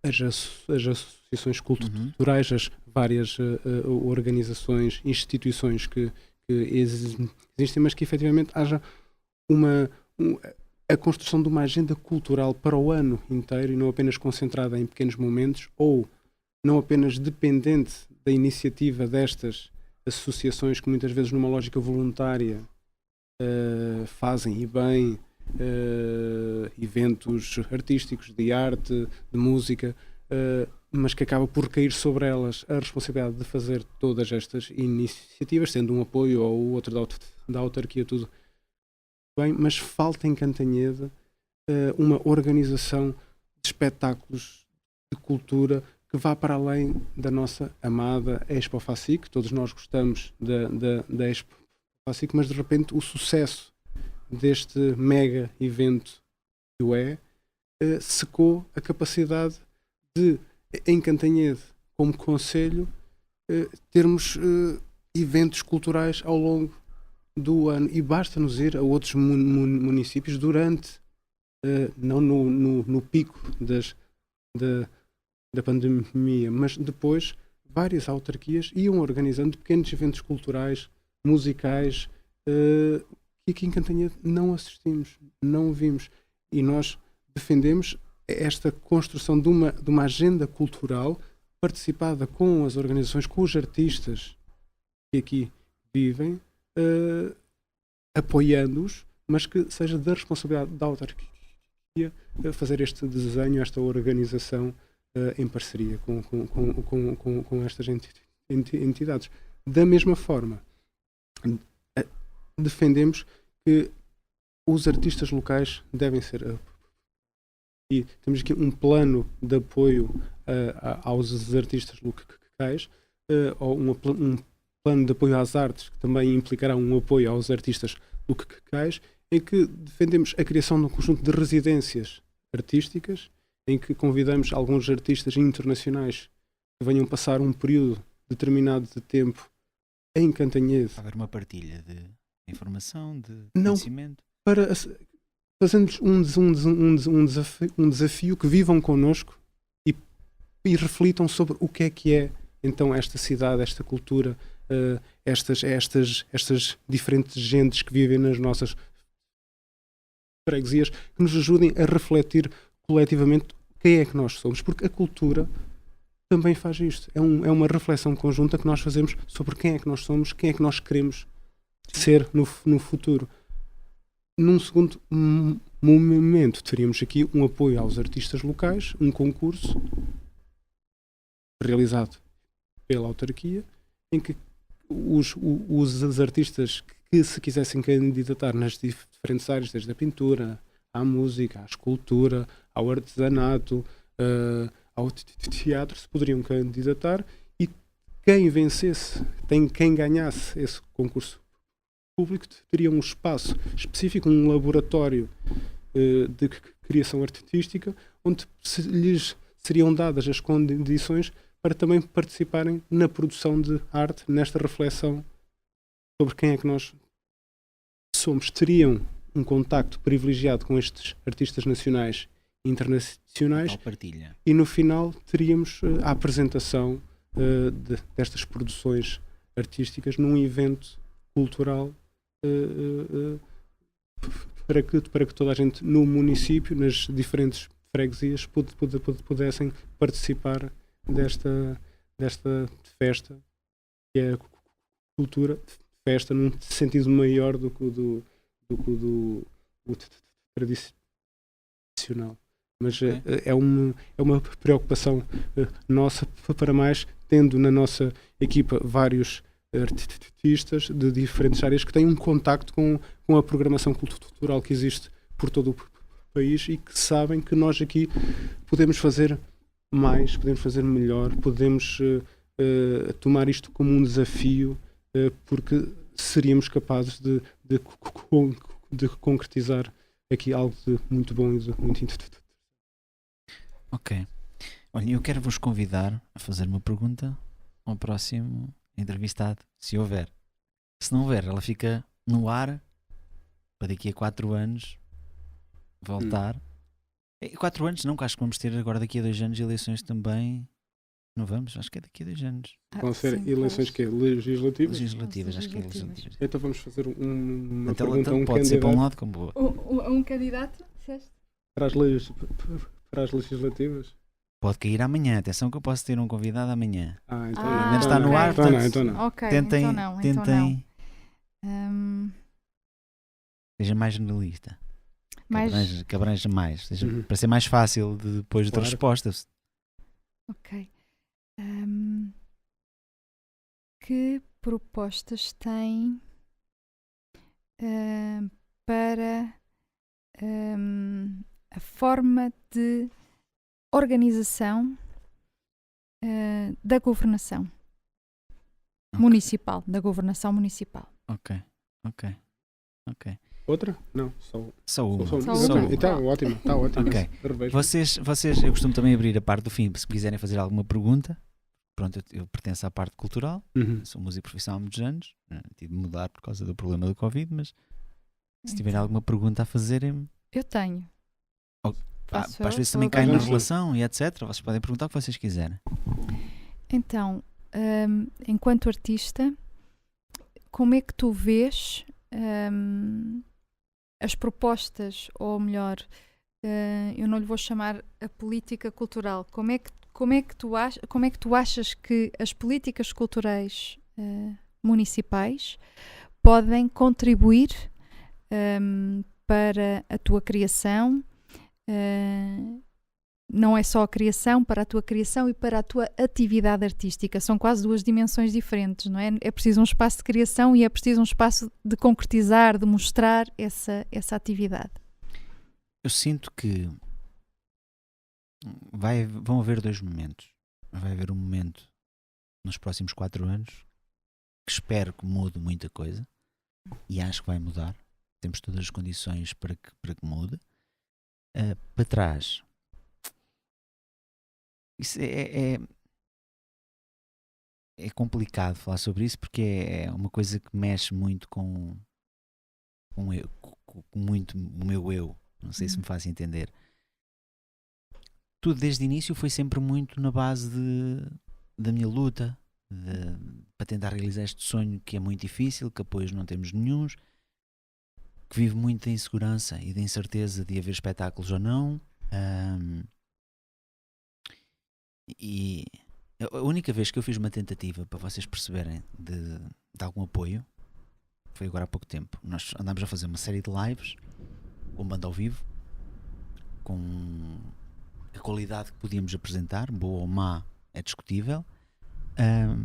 as associações culturais, as várias organizações, instituições que existem, mas que efetivamente haja a construção de uma agenda cultural para o ano inteiro e não apenas concentrada em pequenos momentos ou não apenas dependente da iniciativa destas associações que muitas vezes numa lógica voluntária fazem e bem eventos artísticos, de arte, de música, mas que acaba por cair sobre elas a responsabilidade de fazer todas estas iniciativas, sendo um apoio ou outro da autarquia, tudo bem, mas falta em Cantanhede uma organização de espetáculos de cultura que vá para além da nossa amada Expo Facic. Todos nós gostamos da Expo Facic, mas de repente o sucesso deste mega evento que secou a capacidade de, em Cantanhede, como concelho, termos eventos culturais ao longo do ano, e basta-nos ir a outros municípios durante, não no pico da pandemia, mas depois várias autarquias iam organizando pequenos eventos culturais, musicais, que aqui em Cantanhede não assistimos, não vimos, e nós defendemos esta construção de uma agenda cultural participada com as organizações, com os artistas que aqui vivem, apoiando-os, mas que seja da responsabilidade da autarquia fazer este desenho, esta organização em parceria com estas entidades. Da mesma forma, defendemos que os artistas locais devem ser, e temos aqui um plano de apoio aos artistas locais, ou um plano de apoio às artes, que também implicará um apoio aos artistas locais, em que defendemos a criação de um conjunto de residências artísticas, em que convidamos alguns artistas internacionais que venham passar um período determinado de tempo em Cantanhede. Haver uma partilha de informação, de conhecimento. Para fazendo-lhes um desafio que vivam connosco e reflitam sobre o que é então esta cidade, esta cultura, estas diferentes gentes que vivem nas nossas freguesias, que nos ajudem a refletir coletivamente quem é que nós somos, porque a cultura também faz isto. É uma reflexão conjunta que nós fazemos sobre quem é que nós somos, quem é que nós queremos ser no futuro. Num segundo momento, teríamos aqui um apoio aos artistas locais, um concurso realizado pela autarquia, em que os artistas que se quisessem candidatar nas diferentes áreas, desde a pintura, à música, à escultura, ao artesanato, ao teatro, se poderiam candidatar, e quem vencesse, quem ganhasse esse concurso público, teria um espaço específico, um laboratório de criação artística, onde lhes seriam dadas as condições para também participarem na produção de arte, nesta reflexão sobre quem é que nós somos. Teriam um contacto privilegiado com estes artistas nacionais e internacionais, e no final teríamos a apresentação destas produções artísticas num evento cultural para que toda a gente no município, nas diferentes freguesias, pudessem participar desta festa, que é a cultura, festa num sentido maior do que o tradicional. Mas é uma preocupação nossa para mais, tendo na nossa equipa vários artistas de diferentes áreas que têm um contacto com a programação cultural que existe por todo o país e que sabem que nós aqui podemos fazer mais, podemos fazer melhor, podemos tomar isto como um desafio, porque seríamos capazes de concretizar aqui algo de muito bom e de muito interessante. Ok. Olha, eu quero vos convidar a fazer uma pergunta ao próximo entrevistado, se houver. Se não houver, ela fica no ar para daqui a 4 anos voltar. 4 anos não, que acho que vamos ter agora daqui a 2 anos eleições também. Não vamos? Acho que é daqui a 2 anos. Vão ser eleições que é legislativas? Legislativas, acho que é legislativas. Então vamos fazer uma Então, pergunta a um pode candidato. ser para um lado como boa. Um candidato, disseste? Para as legislativas? Pode cair amanhã. Atenção que eu posso ter um convidado amanhã. Então Ainda está no ar, então não. Ok, tentem, então não. tentem. Seja mais generalista. Que abranja mais. Seja, para ser mais fácil depois da resposta. Ok. Que propostas tem para a forma de organização da governação municipal, da governação municipal? Ok. Outra? Não, só uma. Então, ótimo, está ótimo. Okay. Vocês, eu costumo também abrir a parte do fim, se me quiserem fazer alguma pergunta. Pronto, eu pertenço à parte cultural, sou músico profissional há muitos anos, tive de mudar por causa do problema do Covid, mas se tiverem alguma pergunta a fazerem-me... Eu tenho. Às vezes também cai na relação e etc. Vocês podem perguntar o que vocês quiserem. Então, enquanto artista, como é que tu vês as propostas, ou melhor, eu não lhe vou chamar a política cultural, como é que tu achas que as políticas culturais municipais podem contribuir para a tua criação, não é só a criação, para a tua criação e para a tua atividade artística. São quase duas dimensões diferentes, não é? É preciso um espaço de criação e é preciso um espaço de concretizar, de mostrar essa atividade. Eu sinto que vão haver 2 momentos. Vai haver um momento nos próximos 4 anos que espero que mude muita coisa, e acho que vai mudar. Temos todas as condições para que mude. Para trás, isso é complicado falar sobre isso, porque é uma coisa que mexe muito com muito o meu eu. Não sei se me faz entender. Tudo desde o início foi sempre muito na base da minha luta para tentar realizar este sonho que é muito difícil, que apoios não temos nenhuns, que vive muito da insegurança e da incerteza de haver espetáculos ou não. E a única vez que eu fiz uma tentativa, para vocês perceberem, de algum apoio, foi agora há pouco tempo. Nós andámos a fazer uma série de lives com banda ao vivo, com a qualidade que podíamos apresentar, boa ou má é discutível,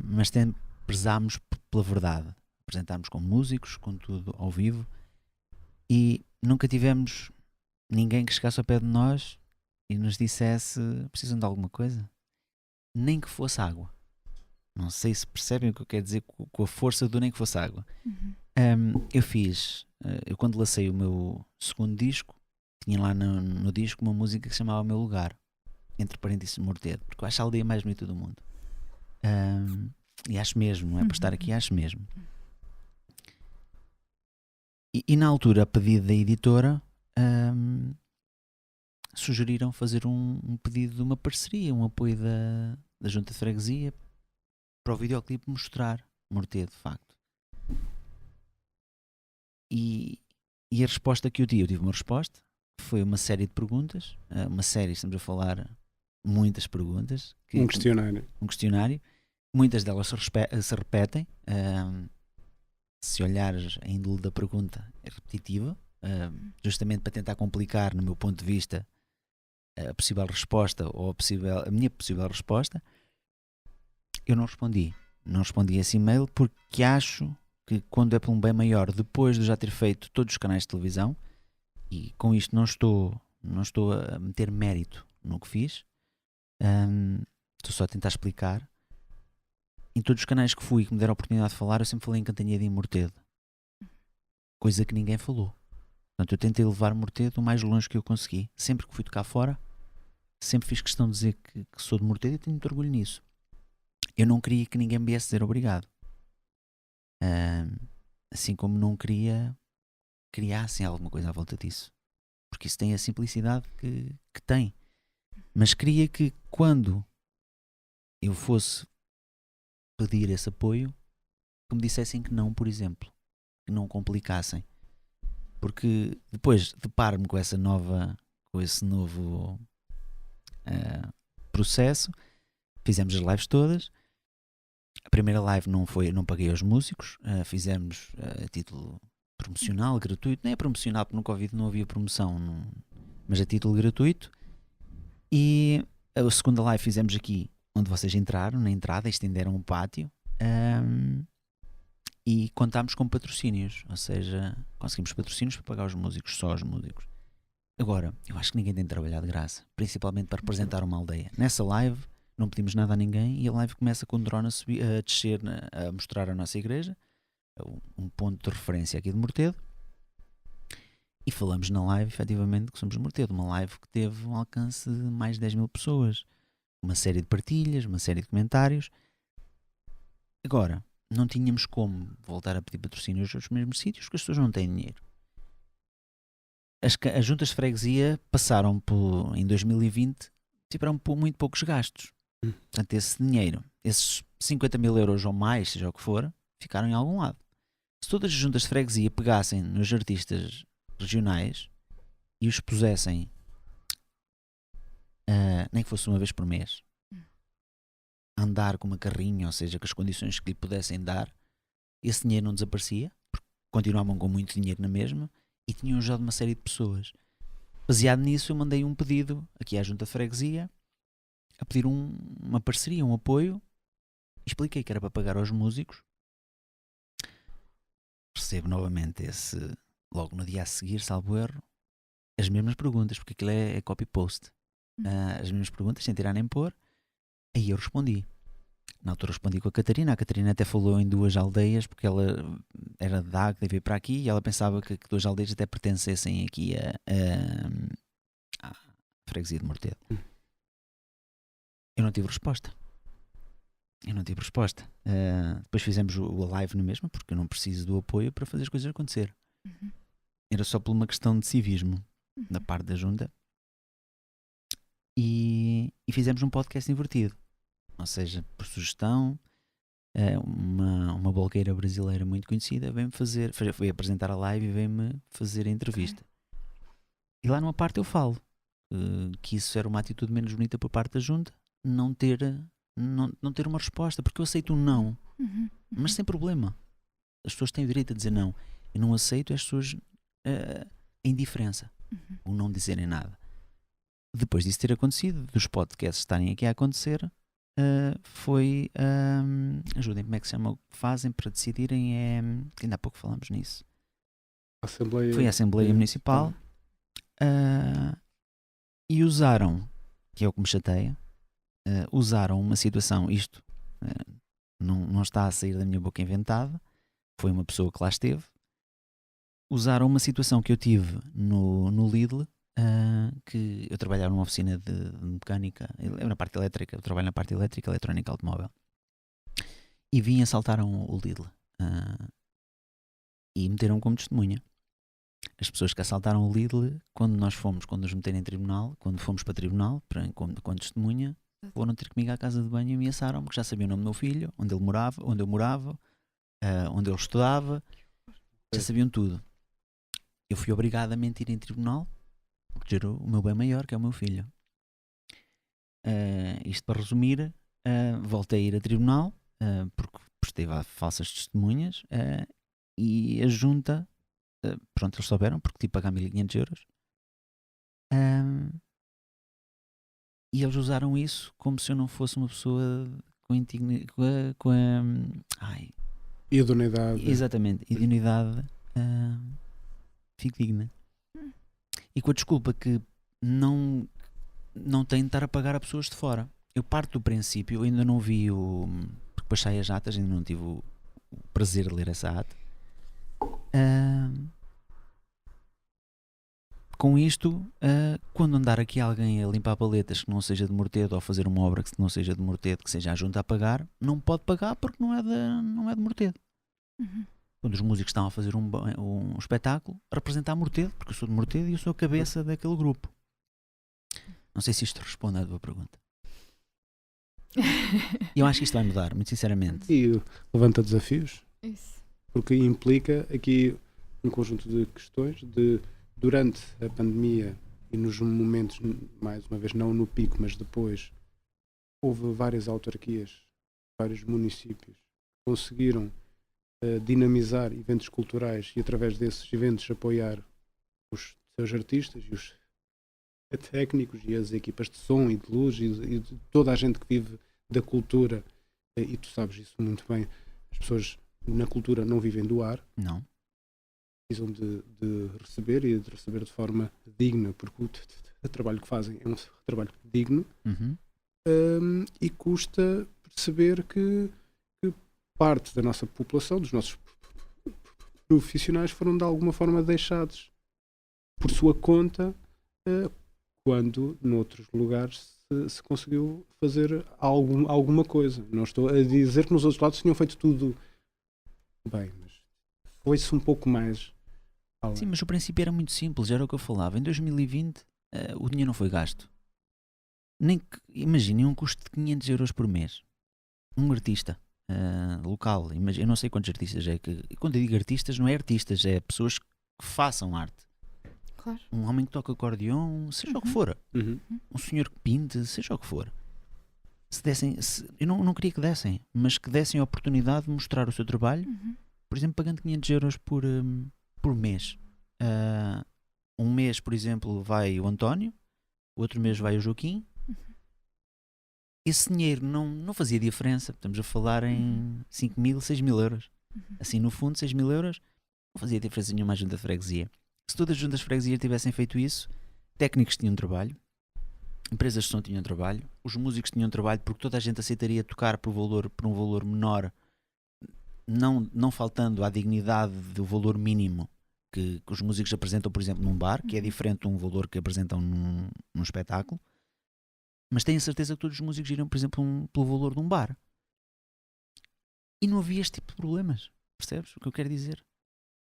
mas sempre prezámos pela verdade. Apresentámos com músicos, com tudo ao vivo, e nunca tivemos ninguém que chegasse ao pé de nós e nos dissesse: precisam de alguma coisa? Nem que fosse água. Não sei se percebem o que eu quero dizer com a força do nem que fosse água. Eu quando lancei o meu segundo disco, tinha lá no disco uma música que se chamava Meu Lugar, entre parênteses Mortedo, porque eu acho a aldeia mais bonita do mundo. E acho mesmo, não é por estar aqui, acho mesmo. E na altura, a pedido da editora, sugeriram fazer um pedido de uma parceria, um apoio da Junta de Freguesia, para o videoclipe mostrar Mortedo, de facto. E a resposta que eu tive uma resposta, foi uma série de perguntas, estamos a falar muitas perguntas. Um questionário. Um questionário. Muitas delas se repetem. Se olhares a índole da pergunta, é repetitiva, justamente para tentar complicar, no meu ponto de vista, a possível resposta ou a minha possível resposta. Eu não respondi a esse e-mail porque acho que, quando é por um bem maior, depois de já ter feito todos os canais de televisão, e com isto não estou a meter mérito no que fiz, estou só a tentar explicar. Em todos os canais que fui e que me deram a oportunidade de falar, eu sempre falei em Cantanhede e em Mortedo, coisa que ninguém falou. Portanto, eu tentei levar Mortedo o mais longe que eu consegui. Sempre que fui tocar fora, sempre fiz questão de dizer que sou de Mortedo, e tenho muito orgulho nisso. Eu não queria que ninguém me viesse dizer obrigado, assim como não queria criassem alguma coisa à volta disso, porque isso tem a simplicidade que tem. Mas queria que, quando eu fosse pedir esse apoio, que me dissessem que não, por exemplo, que não complicassem, porque depois deparo-me com esse novo processo. Fizemos as lives todas. A primeira live não paguei aos músicos, fizemos a título promocional, gratuito. Nem é promocional, porque no Covid não havia promoção, mas a título gratuito. E a segunda live fizemos aqui, onde vocês entraram, na entrada, estenderam o pátio, e contámos com patrocínios, ou seja, conseguimos patrocínios para pagar os músicos, só os músicos. Agora, eu acho que ninguém tem de trabalhar de graça, principalmente para representar uma aldeia. Nessa live não pedimos nada a ninguém, e a live começa com o drone a descer, a mostrar a nossa igreja, um ponto de referência aqui de Mortedo, e falamos na live, efetivamente, que somos Mortedo. Uma live que teve um alcance de mais de 10 mil pessoas, uma série de partilhas, uma série de comentários. Agora, não tínhamos como voltar a pedir patrocínios nos mesmos sítios, porque as pessoas não têm dinheiro. As juntas de freguesia passaram em 2020, tiveram muito poucos gastos. Portanto, esse dinheiro, esses 50 mil euros ou mais, seja o que for, ficaram em algum lado. Se todas as juntas de freguesia pegassem nos artistas regionais e os pusessem, nem que fosse uma vez por mês, a andar com uma carrinha, ou seja, com as condições que lhe pudessem dar, esse dinheiro não desaparecia, porque continuavam com muito dinheiro na mesma, e tinham ajudado uma série de pessoas. Baseado nisso, eu mandei um pedido aqui à junta de freguesia, a pedir uma parceria, um apoio. Expliquei que era para pagar aos músicos. Recebo novamente logo no dia a seguir, salvo erro, as mesmas perguntas, porque aquilo é copy-post. As mesmas perguntas, sem tirar nem pôr. Aí eu respondi. Na altura respondi com a Catarina. A Catarina até falou em 2 aldeias, porque ela era de Águeda e veio para aqui, e ela pensava que 2 aldeias até pertencessem aqui à freguesia de Mortedo. Eu não tive resposta. Depois fizemos a live no mesmo, porque eu não preciso do apoio para fazer as coisas acontecer. Era só por uma questão de civismo da parte da junta. E fizemos um podcast invertido. Ou seja, por sugestão, uma blogueira brasileira muito conhecida veio apresentar a live e veio-me fazer a entrevista. E lá numa parte eu falo que isso era uma atitude menos bonita por parte da junta, não ter uma resposta, porque eu aceito um não, mas sem problema. As pessoas têm o direito a dizer não. Eu não aceito as pessoas a indiferença, ou não dizerem nada. Depois disso ter acontecido, dos podcasts estarem aqui a acontecer, foi ajudem, como é que se chama o que fazem para decidirem, ainda há pouco falamos nisso, foi a Assembleia Municipal, e usaram, que é o que me chateia, usaram uma situação, isto não está a sair da minha boca inventada, foi uma pessoa que lá esteve, usaram uma situação que eu tive no Lidl, que eu trabalhava numa oficina de mecânica, na parte elétrica, eu trabalho na parte elétrica, eletrónica, automóvel, e assaltaram o Lidl e meteram como testemunha. As pessoas que assaltaram o Lidl, quando nos meteram em tribunal, quando fomos para tribunal, quando testemunha, foram ter comigo à casa de banho e ameaçaram-me, que já sabiam o nome do meu filho, onde eu morava, onde ele estudava, já sabiam tudo. Eu fui obrigado a mentir em tribunal, proteger o meu bem maior, que é o meu filho. Isto para resumir, voltei a ir a tribunal, porque prestei falsas testemunhas, e a junta, pronto, eles souberam, porque tive que pagar 1.500 euros. E eles usaram isso como se eu não fosse uma pessoa com idoneidade. Exatamente, idoneidade fidedigna. E com a desculpa que não tem de estar a pagar a pessoas de fora. Eu parto do princípio, eu ainda não vi porque depois saem as atas, ainda não tive o prazer de ler essa ata. Com isto, quando andar aqui alguém a limpar paletas que não seja de Mortedo, ou fazer uma obra que não seja de Mortedo, que seja a junta a pagar, não pode pagar porque não é de Mortedo. Quando os músicos estão a fazer um espetáculo, a representar Mortedo, porque eu sou de Mortedo e eu sou a cabeça daquele grupo. Não sei se isto responde à tua pergunta. E eu acho que isto vai mudar, muito sinceramente. E levanta desafios. Isso. Porque implica aqui um conjunto de questões durante a pandemia e nos momentos, mais uma vez, não no pico, mas depois, houve várias autarquias, vários municípios que conseguiram dinamizar eventos culturais e através desses eventos apoiar os seus artistas e os técnicos e as equipas de som e de luz e de toda a gente que vive da cultura, e tu sabes isso muito bem, as pessoas na cultura não vivem do ar, não precisam de receber e de receber de forma digna, porque o trabalho que fazem é um trabalho digno. E custa perceber que parte da nossa população, dos nossos profissionais, foram de alguma forma deixados por sua conta, quando noutros lugares se conseguiu fazer alguma coisa. Não estou a dizer que nos outros lados tinham feito tudo bem, mas foi-se um pouco mais além. Sim, mas o princípio era muito simples, era o que eu falava. Em 2020 o dinheiro não foi gasto. Imaginem um custo de 500 euros por mês. Um artista local, eu não sei quantos artistas é que... E quando eu digo artistas, não é artistas, é pessoas que façam arte. Claro. Um homem que toca acordeão, seja o que for. Um senhor que pinte, seja o que for. Se dessem, eu não queria que dessem, mas que dessem a oportunidade de mostrar o seu trabalho, por exemplo, pagando 500 euros por mês. Um mês, por exemplo, vai o António, o outro mês vai o Joaquim. Esse dinheiro não fazia diferença. Estamos a falar em 5.000, 6.000 euros. Assim, no fundo, 6.000 euros não fazia diferença nenhuma à junta de freguesia. Se todas as juntas de freguesia tivessem feito isso, técnicos tinham trabalho, empresas de som tinham trabalho, os músicos tinham trabalho, porque toda a gente aceitaria tocar por um valor menor, não faltando à dignidade do valor mínimo que os músicos apresentam, por exemplo, num bar, que é diferente de um valor que apresentam num espetáculo. Mas tenho a certeza que todos os músicos iriam, por exemplo, pelo valor de um bar. E não havia este tipo de problemas. Percebes o que eu quero dizer?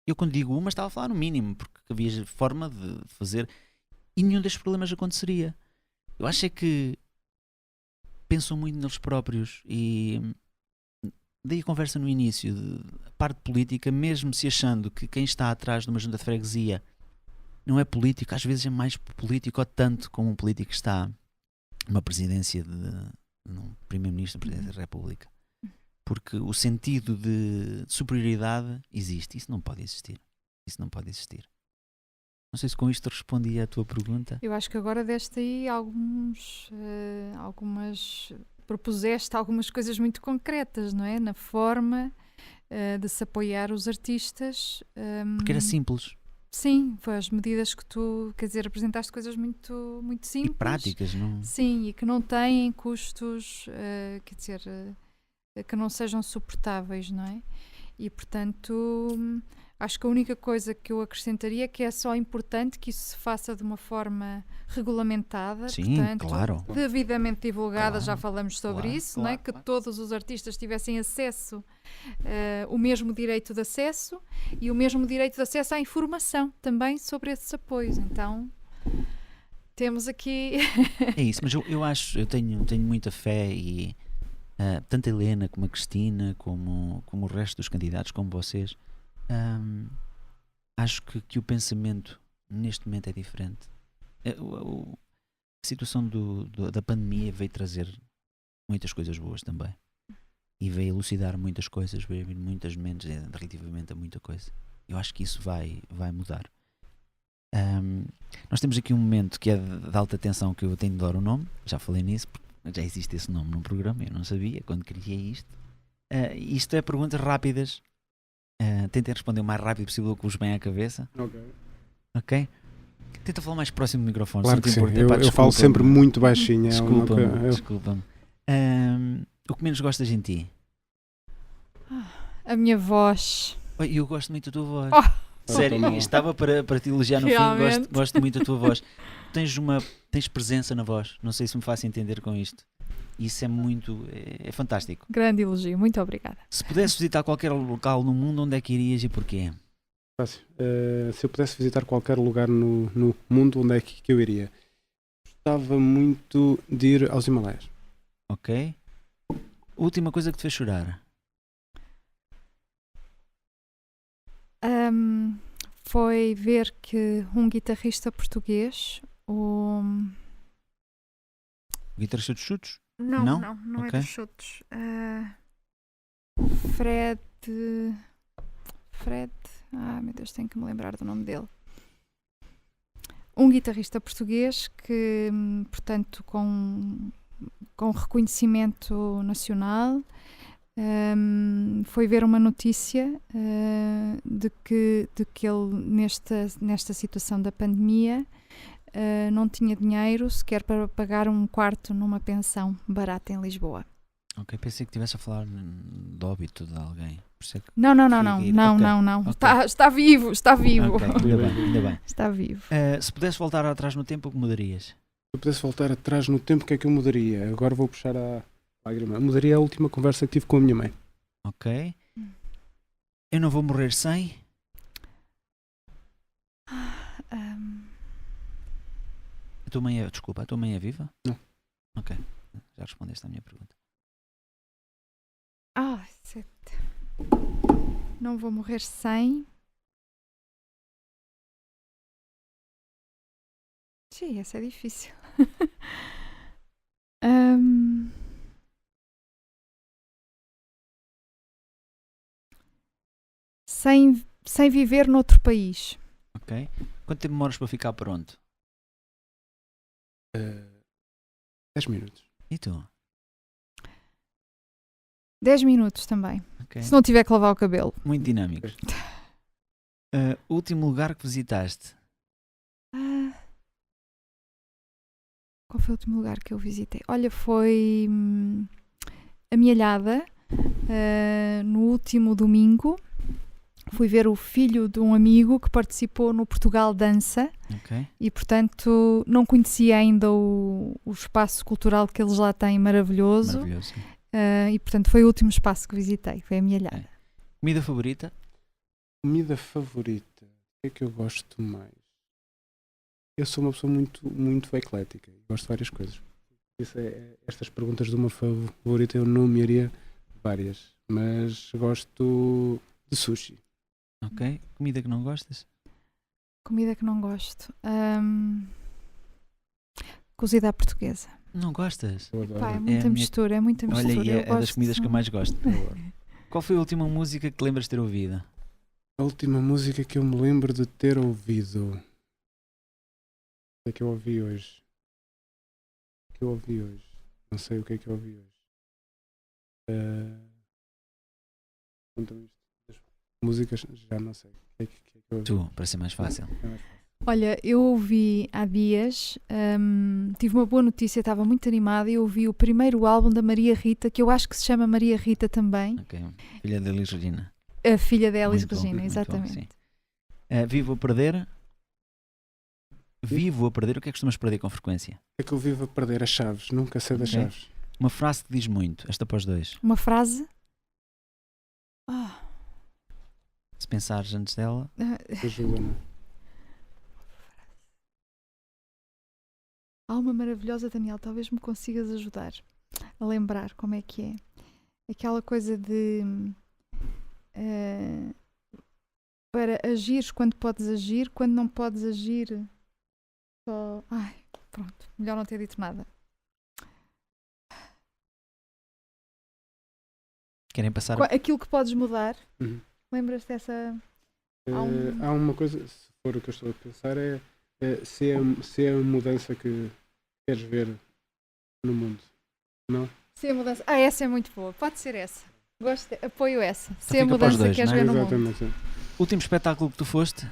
Eu, quando digo uma, estava a falar no mínimo, porque havia forma de fazer, e nenhum destes problemas aconteceria. Eu acho é que pensam muito neles próprios e daí a conversa no início, a parte política, mesmo se achando que quem está atrás de uma junta de freguesia não é político, às vezes é mais político ou tanto como um político está numa presidência num primeiro-ministro, presidente da República. Porque o sentido de superioridade existe. Isso não pode existir. Isso não pode existir. Não sei se com isto respondi à tua pergunta. Eu acho que agora deste aí propuseste algumas coisas muito concretas, não é? Na forma de se apoiar os artistas. Porque era simples. Sim, foi as medidas que tu, quer dizer, apresentaste coisas muito, muito simples. E práticas, não? Sim, e que não têm custos, quer dizer, que não sejam suportáveis, não é? E, portanto, acho que a única coisa que eu acrescentaria é que é só importante que isso se faça de uma forma regulamentada, Sim, portanto, claro. devidamente divulgada, Claro, já falamos sobre claro, isso, não é? Que claro. todos os artistas tivessem acesso, o mesmo direito de acesso e o mesmo direito de acesso à informação também sobre esses apoios. Então, temos aqui... É isso, mas eu tenho muita fé e tanto a Helena como a Cristina, como o resto dos candidatos, como vocês, acho que o pensamento neste momento é diferente. A situação da pandemia veio trazer muitas coisas boas também. E veio elucidar muitas coisas, veio abrir muitas mentes relativamente a muita coisa. Eu acho que isso vai mudar. Nós temos aqui um momento que é de alta tensão, que eu tenho de dar o nome, já falei nisso, porque já existe esse nome num programa, eu não sabia quando criei isto. Isto é perguntas rápidas. Tentem responder o mais rápido possível que vos vem à cabeça. Ok? Tenta falar mais próximo do microfone. Claro que sim, eu falo sempre muito baixinho. Desculpa-me. O que menos gostas em ti? A minha voz. Eu gosto muito da tua voz. Oh! Sério, estava para te elogiar no fundo, gosto muito da tua voz. Tens presença na voz, não sei se me faço entender com isto. Isso é fantástico. Grande elogio, muito obrigada. Se pudesse visitar qualquer local no mundo, onde é que irias e porquê? Fácil. Se eu pudesse visitar qualquer lugar no mundo, onde é que eu iria? Gostava muito de ir aos Himalaias. Ok. Última coisa que te fez chorar? Foi ver que um guitarrista português, o Guitarrista dos Chutos? Não Ok. é dos Chutos. Fred. Meu Deus, tenho que me lembrar do nome dele. Um guitarrista português que, portanto, com reconhecimento nacional, foi ver uma notícia de que ele, nesta situação da pandemia, não tinha dinheiro sequer para pagar um quarto numa pensão barata em Lisboa. Ok, pensei que estivesse a falar do óbito de alguém. Não. Okay. Está vivo. Ok, ainda bem. Está vivo. Se pudesse voltar atrás no tempo, o que mudarias? Se eu pudesse voltar atrás no tempo, o que é que eu mudaria? Agora vou puxar a lágrima. Eu mudaria a última conversa que tive com a minha mãe. Ok. Eu não vou morrer sem... A tua mãe é viva? Não. Ok, já respondeste à minha pergunta. Não vou morrer sem... Sim, essa é difícil. Sem viver noutro país. Ok. Quanto tempo demoras para ficar pronto? 10 minutos. E tu? 10 minutos também. Okay. Se não tiver que lavar o cabelo. Muito dinâmicos. Último lugar que visitaste? Qual foi o último lugar que eu visitei? Olha, foi Amealhada. No último domingo fui ver o filho de um amigo que participou no Portugal Dança. Okay. E, portanto, não conhecia ainda o espaço cultural que eles lá têm, maravilhoso. Maravilhoso. E, portanto, foi o último espaço que visitei. Foi a Amealhada. Okay. Comida favorita? Comida favorita? O que é que eu gosto mais? Eu sou uma pessoa muito eclética. Gosto de várias coisas. estas perguntas de uma favorita eu nomearia várias, mas gosto de sushi. Ok. Comida que não gostas? Comida que não gosto. Cozida à portuguesa. Não gostas? Eu adoro. Pá, é a muita minha- mistura, é muita mistura. Olha, e Eu é das gosto comidas que eu mais gosto. Eu adoro. Qual foi a última música que te lembras de ter ouvido? A última música que eu me lembro de ter ouvido. O que é que eu ouvi hoje? O que eu ouvi hoje? Não sei o que é que eu ouvi hoje. Conta-me isto. As músicas, já não sei. O que é que eu ouvi? Tu, para ser mais fácil. É mais fácil. Olha, eu ouvi há dias, tive uma boa notícia, estava muito animada e ouvi o primeiro álbum da Maria Rita, que eu acho que se chama Maria Rita também, Ok. Filha da Elis Regina. a filha da Elis Muito bom, Regina, muito bom, exatamente. sim. Vivo a perder? Vivo a perder? O que é que costumas perder com frequência? É que eu vivo a perder as chaves. Nunca sei das Ok. chaves. Uma frase que diz muito. Esta para os dois. Uma frase? Ah, Se pensares antes dela. Ajuda-me. há uma maravilhosa, Daniel, talvez me consigas ajudar a lembrar como é que é. Aquela coisa de para agires quando podes agir, quando não podes agir só. Ai, pronto, melhor não ter dito nada. Querem passar? Aquilo que podes mudar, Uhum. lembras dessa? Há um- Há uma coisa, se for o que eu estou a pensar, se é a mudança que queres ver no mundo. Não? Se a mudança. Essa é muito boa, pode ser essa. Gosto, apoio essa. Se a fica para os mudança dois, que queres não é? ver no mundo. Exatamente. Sim. Último espetáculo que tu foste?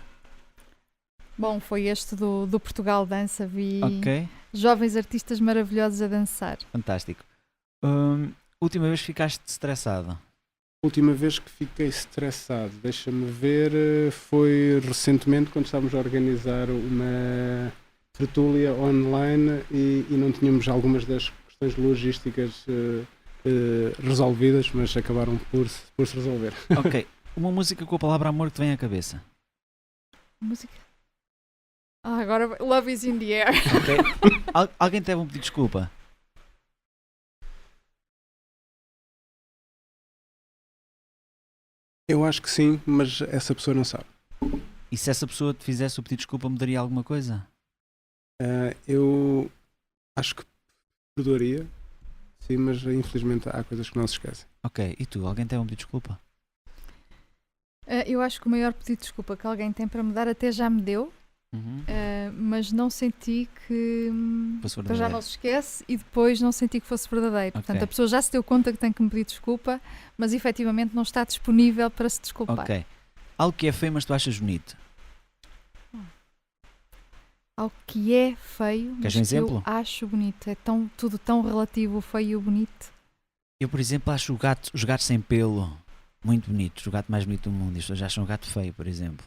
Bom, foi este do Portugal Dança. Vi Ok. jovens artistas maravilhosos a dançar. Fantástico. Última vez que ficaste estressado? Última vez que fiquei estressado, deixa-me ver, foi recentemente quando estávamos a organizar uma tertúlia online e não tínhamos algumas das questões logísticas resolvidas, mas acabaram por se resolver. Ok. Uma música com a palavra amor que te vem à cabeça? Música. Agora Love is in the air. Ok. Alguém teve um pedido de desculpa? Eu acho que sim, mas essa pessoa não sabe. E se essa pessoa te fizesse o pedido de desculpa, mudaria alguma coisa? Eu acho que perdoaria, sim, mas infelizmente há coisas que não se esquecem. Ok. E tu? Alguém teve um pedido de desculpa? Eu acho que o maior pedido de desculpa que alguém tem para me dar até já me deu, Uhum. mas não senti que Fosse já verdadeiro. não se esquece e depois não senti que fosse verdadeiro. Ok. Portanto, a pessoa já se deu conta que tem que me pedir desculpa, mas efetivamente não está disponível para se desculpar. Ok. Algo que é feio, mas tu achas bonito? Algo que é feio, Queres mas um que exemplo? eu acho bonito. É tudo tão relativo, o feio e o bonito. Eu, por exemplo, acho os gatos sem pelo muito bonitos. O gato mais bonito do mundo. E as pessoas acham o gato feio, por exemplo.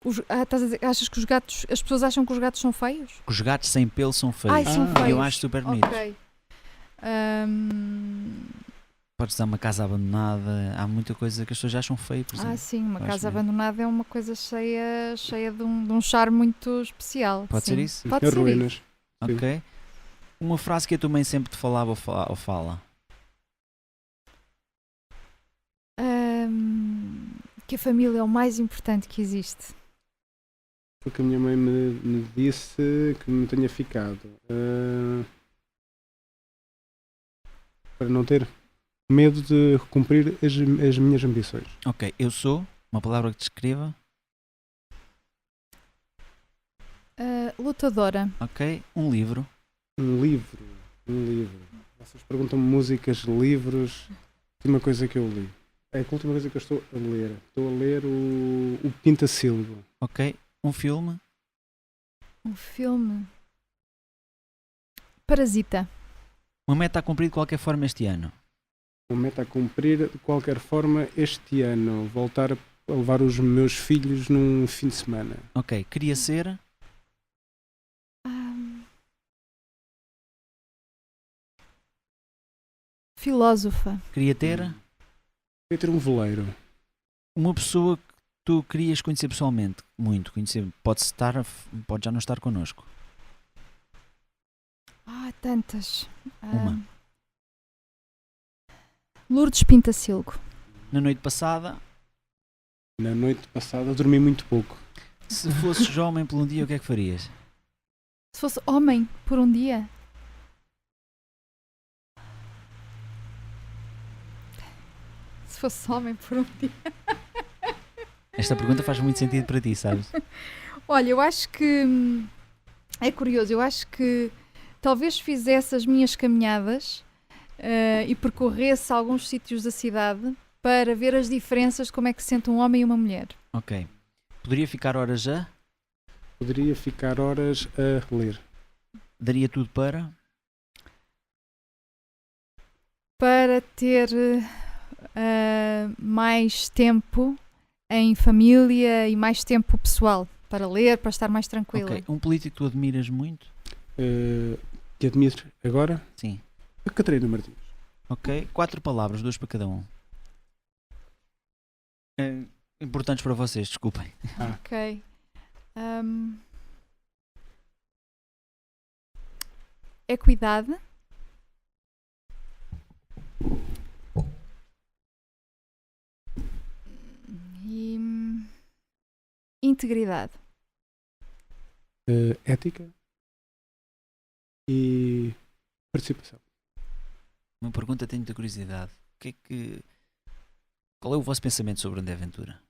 Estás a dizer, achas que as pessoas acham que os gatos são feios? Que os gatos sem pelo são feios. Ai, são Ah. feios. Eu acho super bonitos. Ok. Podes dar uma casa abandonada. Há muita coisa que as pessoas acham feio, por exemplo. Sim, uma Eu acho casa mesmo. abandonada é uma coisa cheia de um charme muito especial. Pode sim. ser isso? Pode Em ser ruínas. isso. Ok. Uma frase que a tua mãe sempre te falava ou fala. Que a família é o mais importante que existe. Foi que a minha mãe me disse que me tenha ficado. Para não ter medo de cumprir as minhas ambições. Ok. Eu sou. Uma palavra que te escreva. Lutadora. Ok. Um livro. Um livro. Vocês perguntam-me músicas, livros. Última coisa que eu li. É a última coisa que eu estou a ler. Estou a ler o Pintacilgo. Ok. Um filme. Um filme. Parasita. Uma meta a cumprir de qualquer forma este ano. Uma meta a cumprir de qualquer forma este ano. Voltar a levar os meus filhos num fim de semana. Ok. Queria ser. Filósofa. Queria ter. Queria ter um veleiro. Uma pessoa que tu querias conhecer pessoalmente. Muito. Conhecer. Pode já não estar connosco. tantas. Uma. Lourdes Pintacilgo. Na noite passada, Na noite passada dormi muito pouco. se fosses homem por um dia, o que é que farias? Se fosse homem por um dia. Se fosse homem por um dia. Esta pergunta faz muito sentido para ti, sabes? Olha, eu acho que é curioso, eu acho que talvez fizesse as minhas caminhadas e percorresse alguns sítios da cidade para ver as diferenças de como é que se sente um homem e uma mulher. Ok. Poderia ficar horas já? Poderia ficar horas a ler. Daria tudo para? Para ter mais tempo em família e mais tempo pessoal para ler, para estar mais tranquila. Ok. Um político que tu admiras muito? Que admiro agora? Sim. A Catarina Martins. Ok. 4 palavras, 2 para cada um. Importantes para vocês, desculpem. Ok. Equidade. E integridade. Ética e participação. Uma pergunta, tenho muita curiosidade. Qual é o vosso pensamento sobre André Ventura?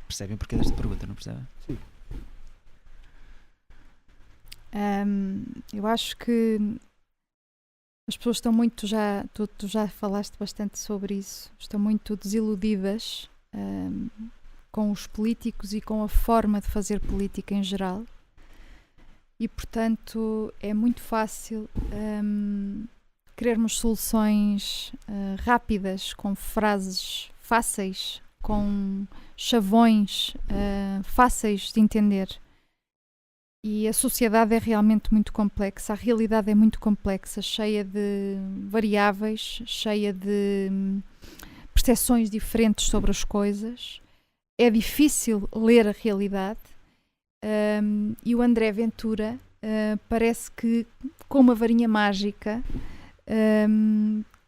Percebem porque desta pergunta, não percebem? Sim. Eu acho que as pessoas estão muito tu já falaste bastante sobre isso, estão muito desiludidas com os políticos e com a forma de fazer política em geral, e portanto é muito fácil querermos soluções rápidas, com frases fáceis, com chavões fáceis de entender. E a sociedade é realmente muito complexa, a realidade é muito complexa, cheia de variáveis, cheia de percepções diferentes sobre as coisas. É difícil ler a realidade e o André Ventura parece que, com uma varinha mágica,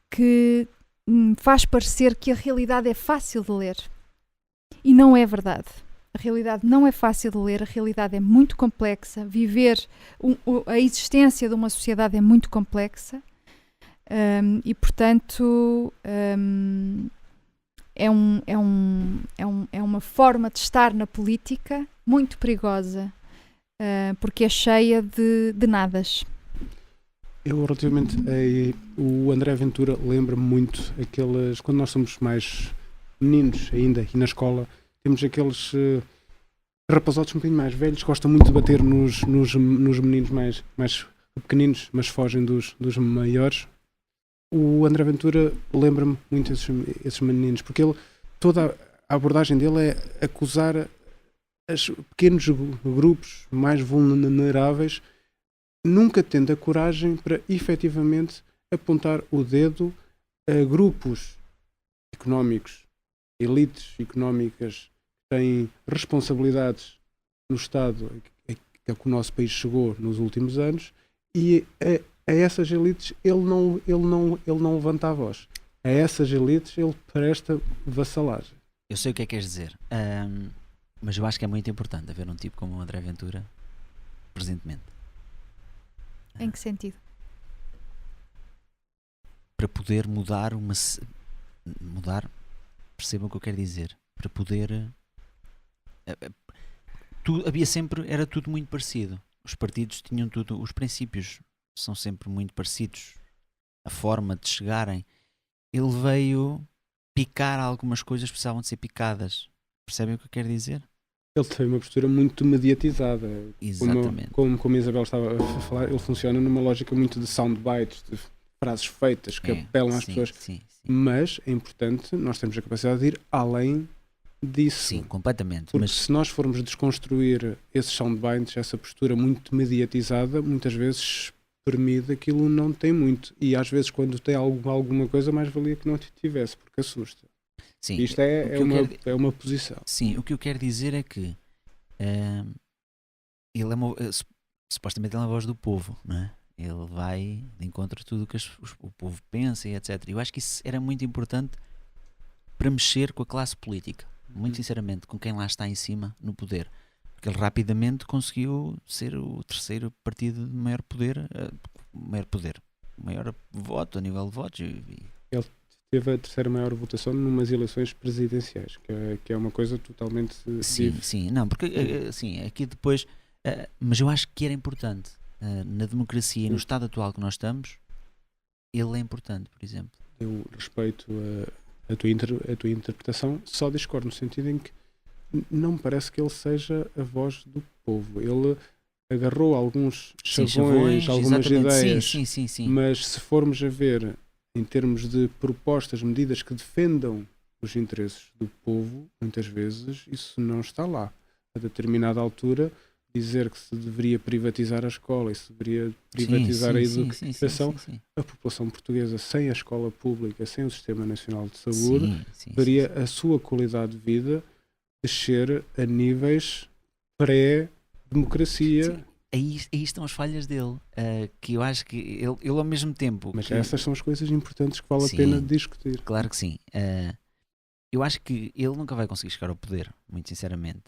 que faz parecer que a realidade é fácil de ler. E não é verdade. A realidade não é fácil de ler, a realidade é muito complexa. Viver a existência de uma sociedade é muito complexa e, portanto, é uma forma de estar na política muito perigosa, porque é cheia de nadas. Eu, relativamente o André Ventura, lembra-me muito aquelas, quando nós somos mais meninos ainda e na escola, temos aqueles rapazotes um bocadinho mais velhos que gostam muito de bater nos meninos mais pequeninos, mas fogem dos maiores. O André Ventura lembra-me muito esses meninos, porque toda a abordagem dele é acusar os pequenos grupos mais vulneráveis, nunca tendo a coragem para efetivamente apontar o dedo a grupos económicos, elites económicas que têm responsabilidades no Estado a que o nosso país chegou nos últimos anos, e a essas elites ele não levanta a voz. A essas elites ele presta vassalagem. Eu sei o que é que queres dizer, mas eu acho que é muito importante haver um tipo como o André Ventura presentemente. Em que sentido? Para poder mudar, percebam o que eu quero dizer, para poder era tudo muito parecido, os partidos tinham tudo, os princípios são sempre muito parecidos, a forma de chegarem. Ele veio picar algumas coisas que precisavam de ser picadas, percebem o que eu quero dizer? Ele tem uma postura muito mediatizada. Exatamente. Como a Isabel estava a falar, ele funciona numa lógica muito de soundbites, de frases feitas que apelam às pessoas. Sim. Mas é importante, nós temos a capacidade de ir além disso. Sim, completamente. Porque se nós formos desconstruir esses soundbites, essa postura muito mediatizada, muitas vezes permite aquilo não tem muito. E às vezes quando tem alguma coisa, mais valia que não tivesse, porque assusta. Sim, isto é uma posição. Sim, o que eu quero dizer é que ele supostamente ele é a voz do povo, não é? Ele vai de encontro a tudo o que o povo pensa e etc. Eu acho que isso era muito importante para mexer com a classe política, muito sinceramente, com quem lá está em cima no poder, porque ele rapidamente conseguiu ser o terceiro partido de maior poder, maior voto a nível de votos. Ele teve a terceira maior votação numas eleições presidenciais, que é uma coisa totalmente sim, não, porque assim, aqui depois, mas eu acho que era importante na democracia e no estado atual que nós estamos, ele é importante, por exemplo. Eu respeito a tua interpretação, só discordo no sentido em que não me parece que ele seja a voz do povo. Ele agarrou alguns chavões, algumas ideias, sim. Mas se formos a ver em termos de propostas, medidas que defendam os interesses do povo, muitas vezes isso não está lá. A determinada altura, dizer que se deveria privatizar a escola e se deveria privatizar a educação, a população portuguesa sem a escola pública, sem o Sistema Nacional de Saúde, veria a sua qualidade de vida descer a níveis pré-democracia. Aí estão as falhas dele, que eu acho que ele ao mesmo tempo... Mas essas são as coisas importantes que vale a pena discutir. Claro que sim. Eu acho que ele nunca vai conseguir chegar ao poder, muito sinceramente.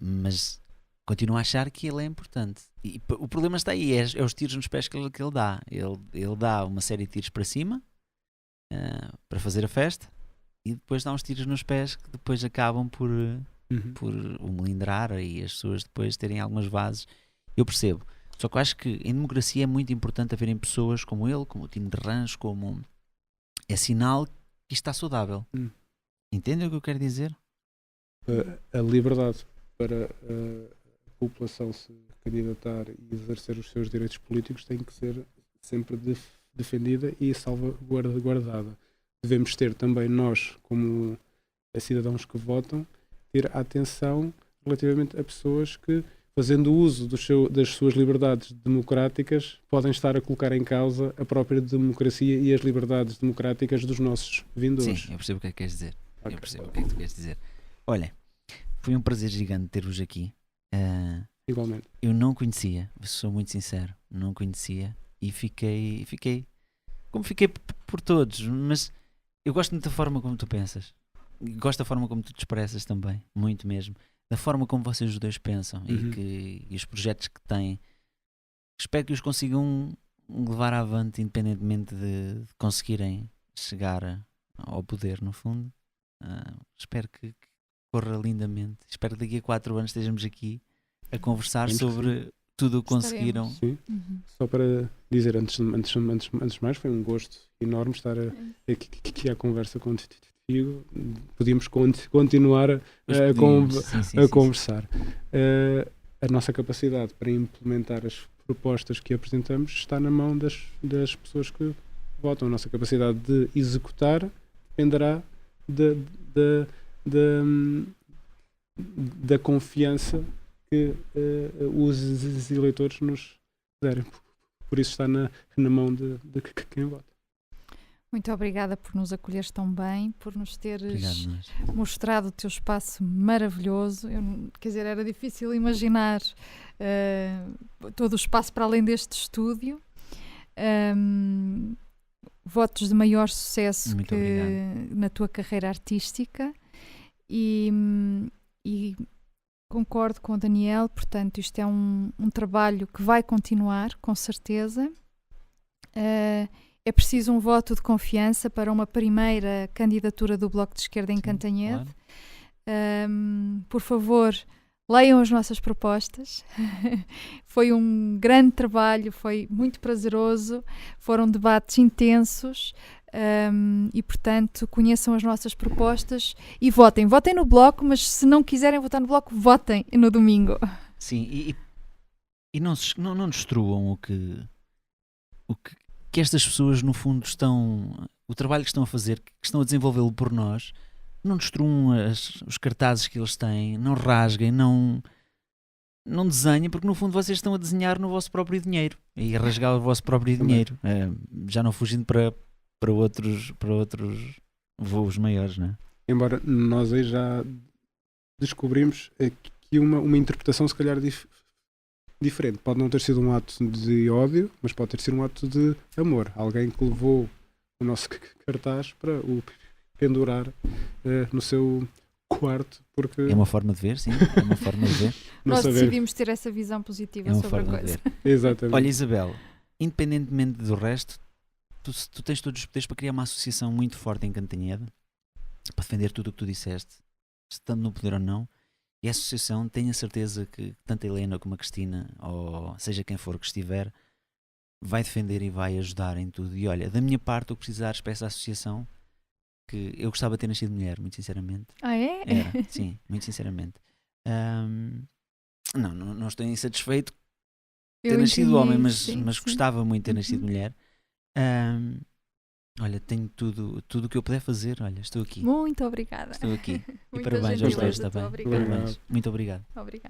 Mas continuo a achar que ele é importante. E o problema está aí, é os tiros nos pés que ele dá. Ele dá uma série de tiros para cima, para fazer a festa, e depois dá uns tiros nos pés que depois acabam por o melindrar e as pessoas depois terem algumas bases. Eu percebo. Só que eu acho que em democracia é muito importante haverem pessoas como ele, como o time de Rãs, como... É sinal que isto está saudável. Entendem o que eu quero dizer? A liberdade para a população se candidatar e exercer os seus direitos políticos tem que ser sempre defendida e salvaguardada. Devemos ter também nós, como cidadãos que votam, ter atenção relativamente a pessoas que, fazendo uso das suas liberdades democráticas, podem estar a colocar em causa a própria democracia e as liberdades democráticas dos nossos vindouros. Sim, eu percebo o que é que queres dizer. Okay. Eu percebo o que é que tu queres dizer. Olha, foi um prazer gigante ter-vos aqui. Igualmente. Eu não conhecia, sou muito sincero, não conhecia e fiquei como fiquei por todos, mas eu gosto muito da forma como tu pensas. Gosto da forma como tu te expressas também, muito mesmo. Da forma como vocês os dois pensam e os projetos que têm. Espero que os consigam levar avante, independentemente de conseguirem chegar ao poder, no fundo. Espero que corra lindamente. Espero que daqui a 4 anos estejamos aqui a conversar sobre tudo o que conseguiram. Sim. Só para dizer, antes de mais, foi um gosto enorme estar aqui à conversa contigo. Podíamos continuar a conversar. A nossa capacidade para implementar as propostas que apresentamos está na mão das pessoas que votam. A nossa capacidade de executar dependerá da confiança que os eleitores nos derem. Por isso está na mão de quem vota. Muito obrigada por nos acolheres tão bem, por nos teres mostrado o teu espaço maravilhoso. Quer dizer, era difícil imaginar todo o espaço para além deste estúdio. Votos de maior sucesso na tua carreira artística e concordo com o Daniel, portanto isto é um trabalho que vai continuar, com certeza. É preciso um voto de confiança para uma primeira candidatura do Bloco de Esquerda em Cantanhede. Claro. Por favor, leiam as nossas propostas. Foi um grande trabalho, foi muito prazeroso, foram debates intensos e, portanto, conheçam as nossas propostas e votem. Votem no Bloco, mas se não quiserem votar no Bloco, votem no domingo. Sim, e não destruam o que estas pessoas, no fundo, o trabalho que estão a fazer, que estão a desenvolvê-lo por nós. Não destruam os cartazes que eles têm, não rasguem, não desenhem, porque no fundo vocês estão a desenhar no vosso próprio dinheiro e a rasgar o vosso próprio dinheiro, já não fugindo para outros voos maiores, não é? Embora nós aí já descobrimos aqui uma interpretação se calhar diferente. Pode não ter sido um ato de ódio, mas pode ter sido um ato de amor. Alguém que levou o nosso cartaz para o pendurar no seu quarto, porque É uma forma de ver, sim, é uma forma de ver. não Nós saber. decidimos ter essa visão positiva É uma sobre a forma de coisa. ver. Exatamente. Olha, Isabel, independentemente do resto, tu tens todos os poderes para criar uma associação muito forte em Cantanhede, para defender tudo o que tu disseste, estando no poder ou não. E a associação, tenho a certeza que tanto a Helena como a Cristina, ou seja quem for que estiver, vai defender e vai ajudar em tudo. E olha, da minha parte, o que precisares para essa associação, que eu gostava de ter nascido mulher, muito sinceramente. Ah, é? Era, sim, muito sinceramente. Não estou insatisfeito de ter Eu nascido entendi, homem, mas sim, sim. gostava muito de ter nascido Uhum. mulher. Olha, tenho tudo o que eu puder fazer. Olha, estou aqui. Muito obrigada. Estou aqui. E Muita parabéns aos dois gentileza tua, também. obrigada. Parabéns. Muito obrigado. Obrigada.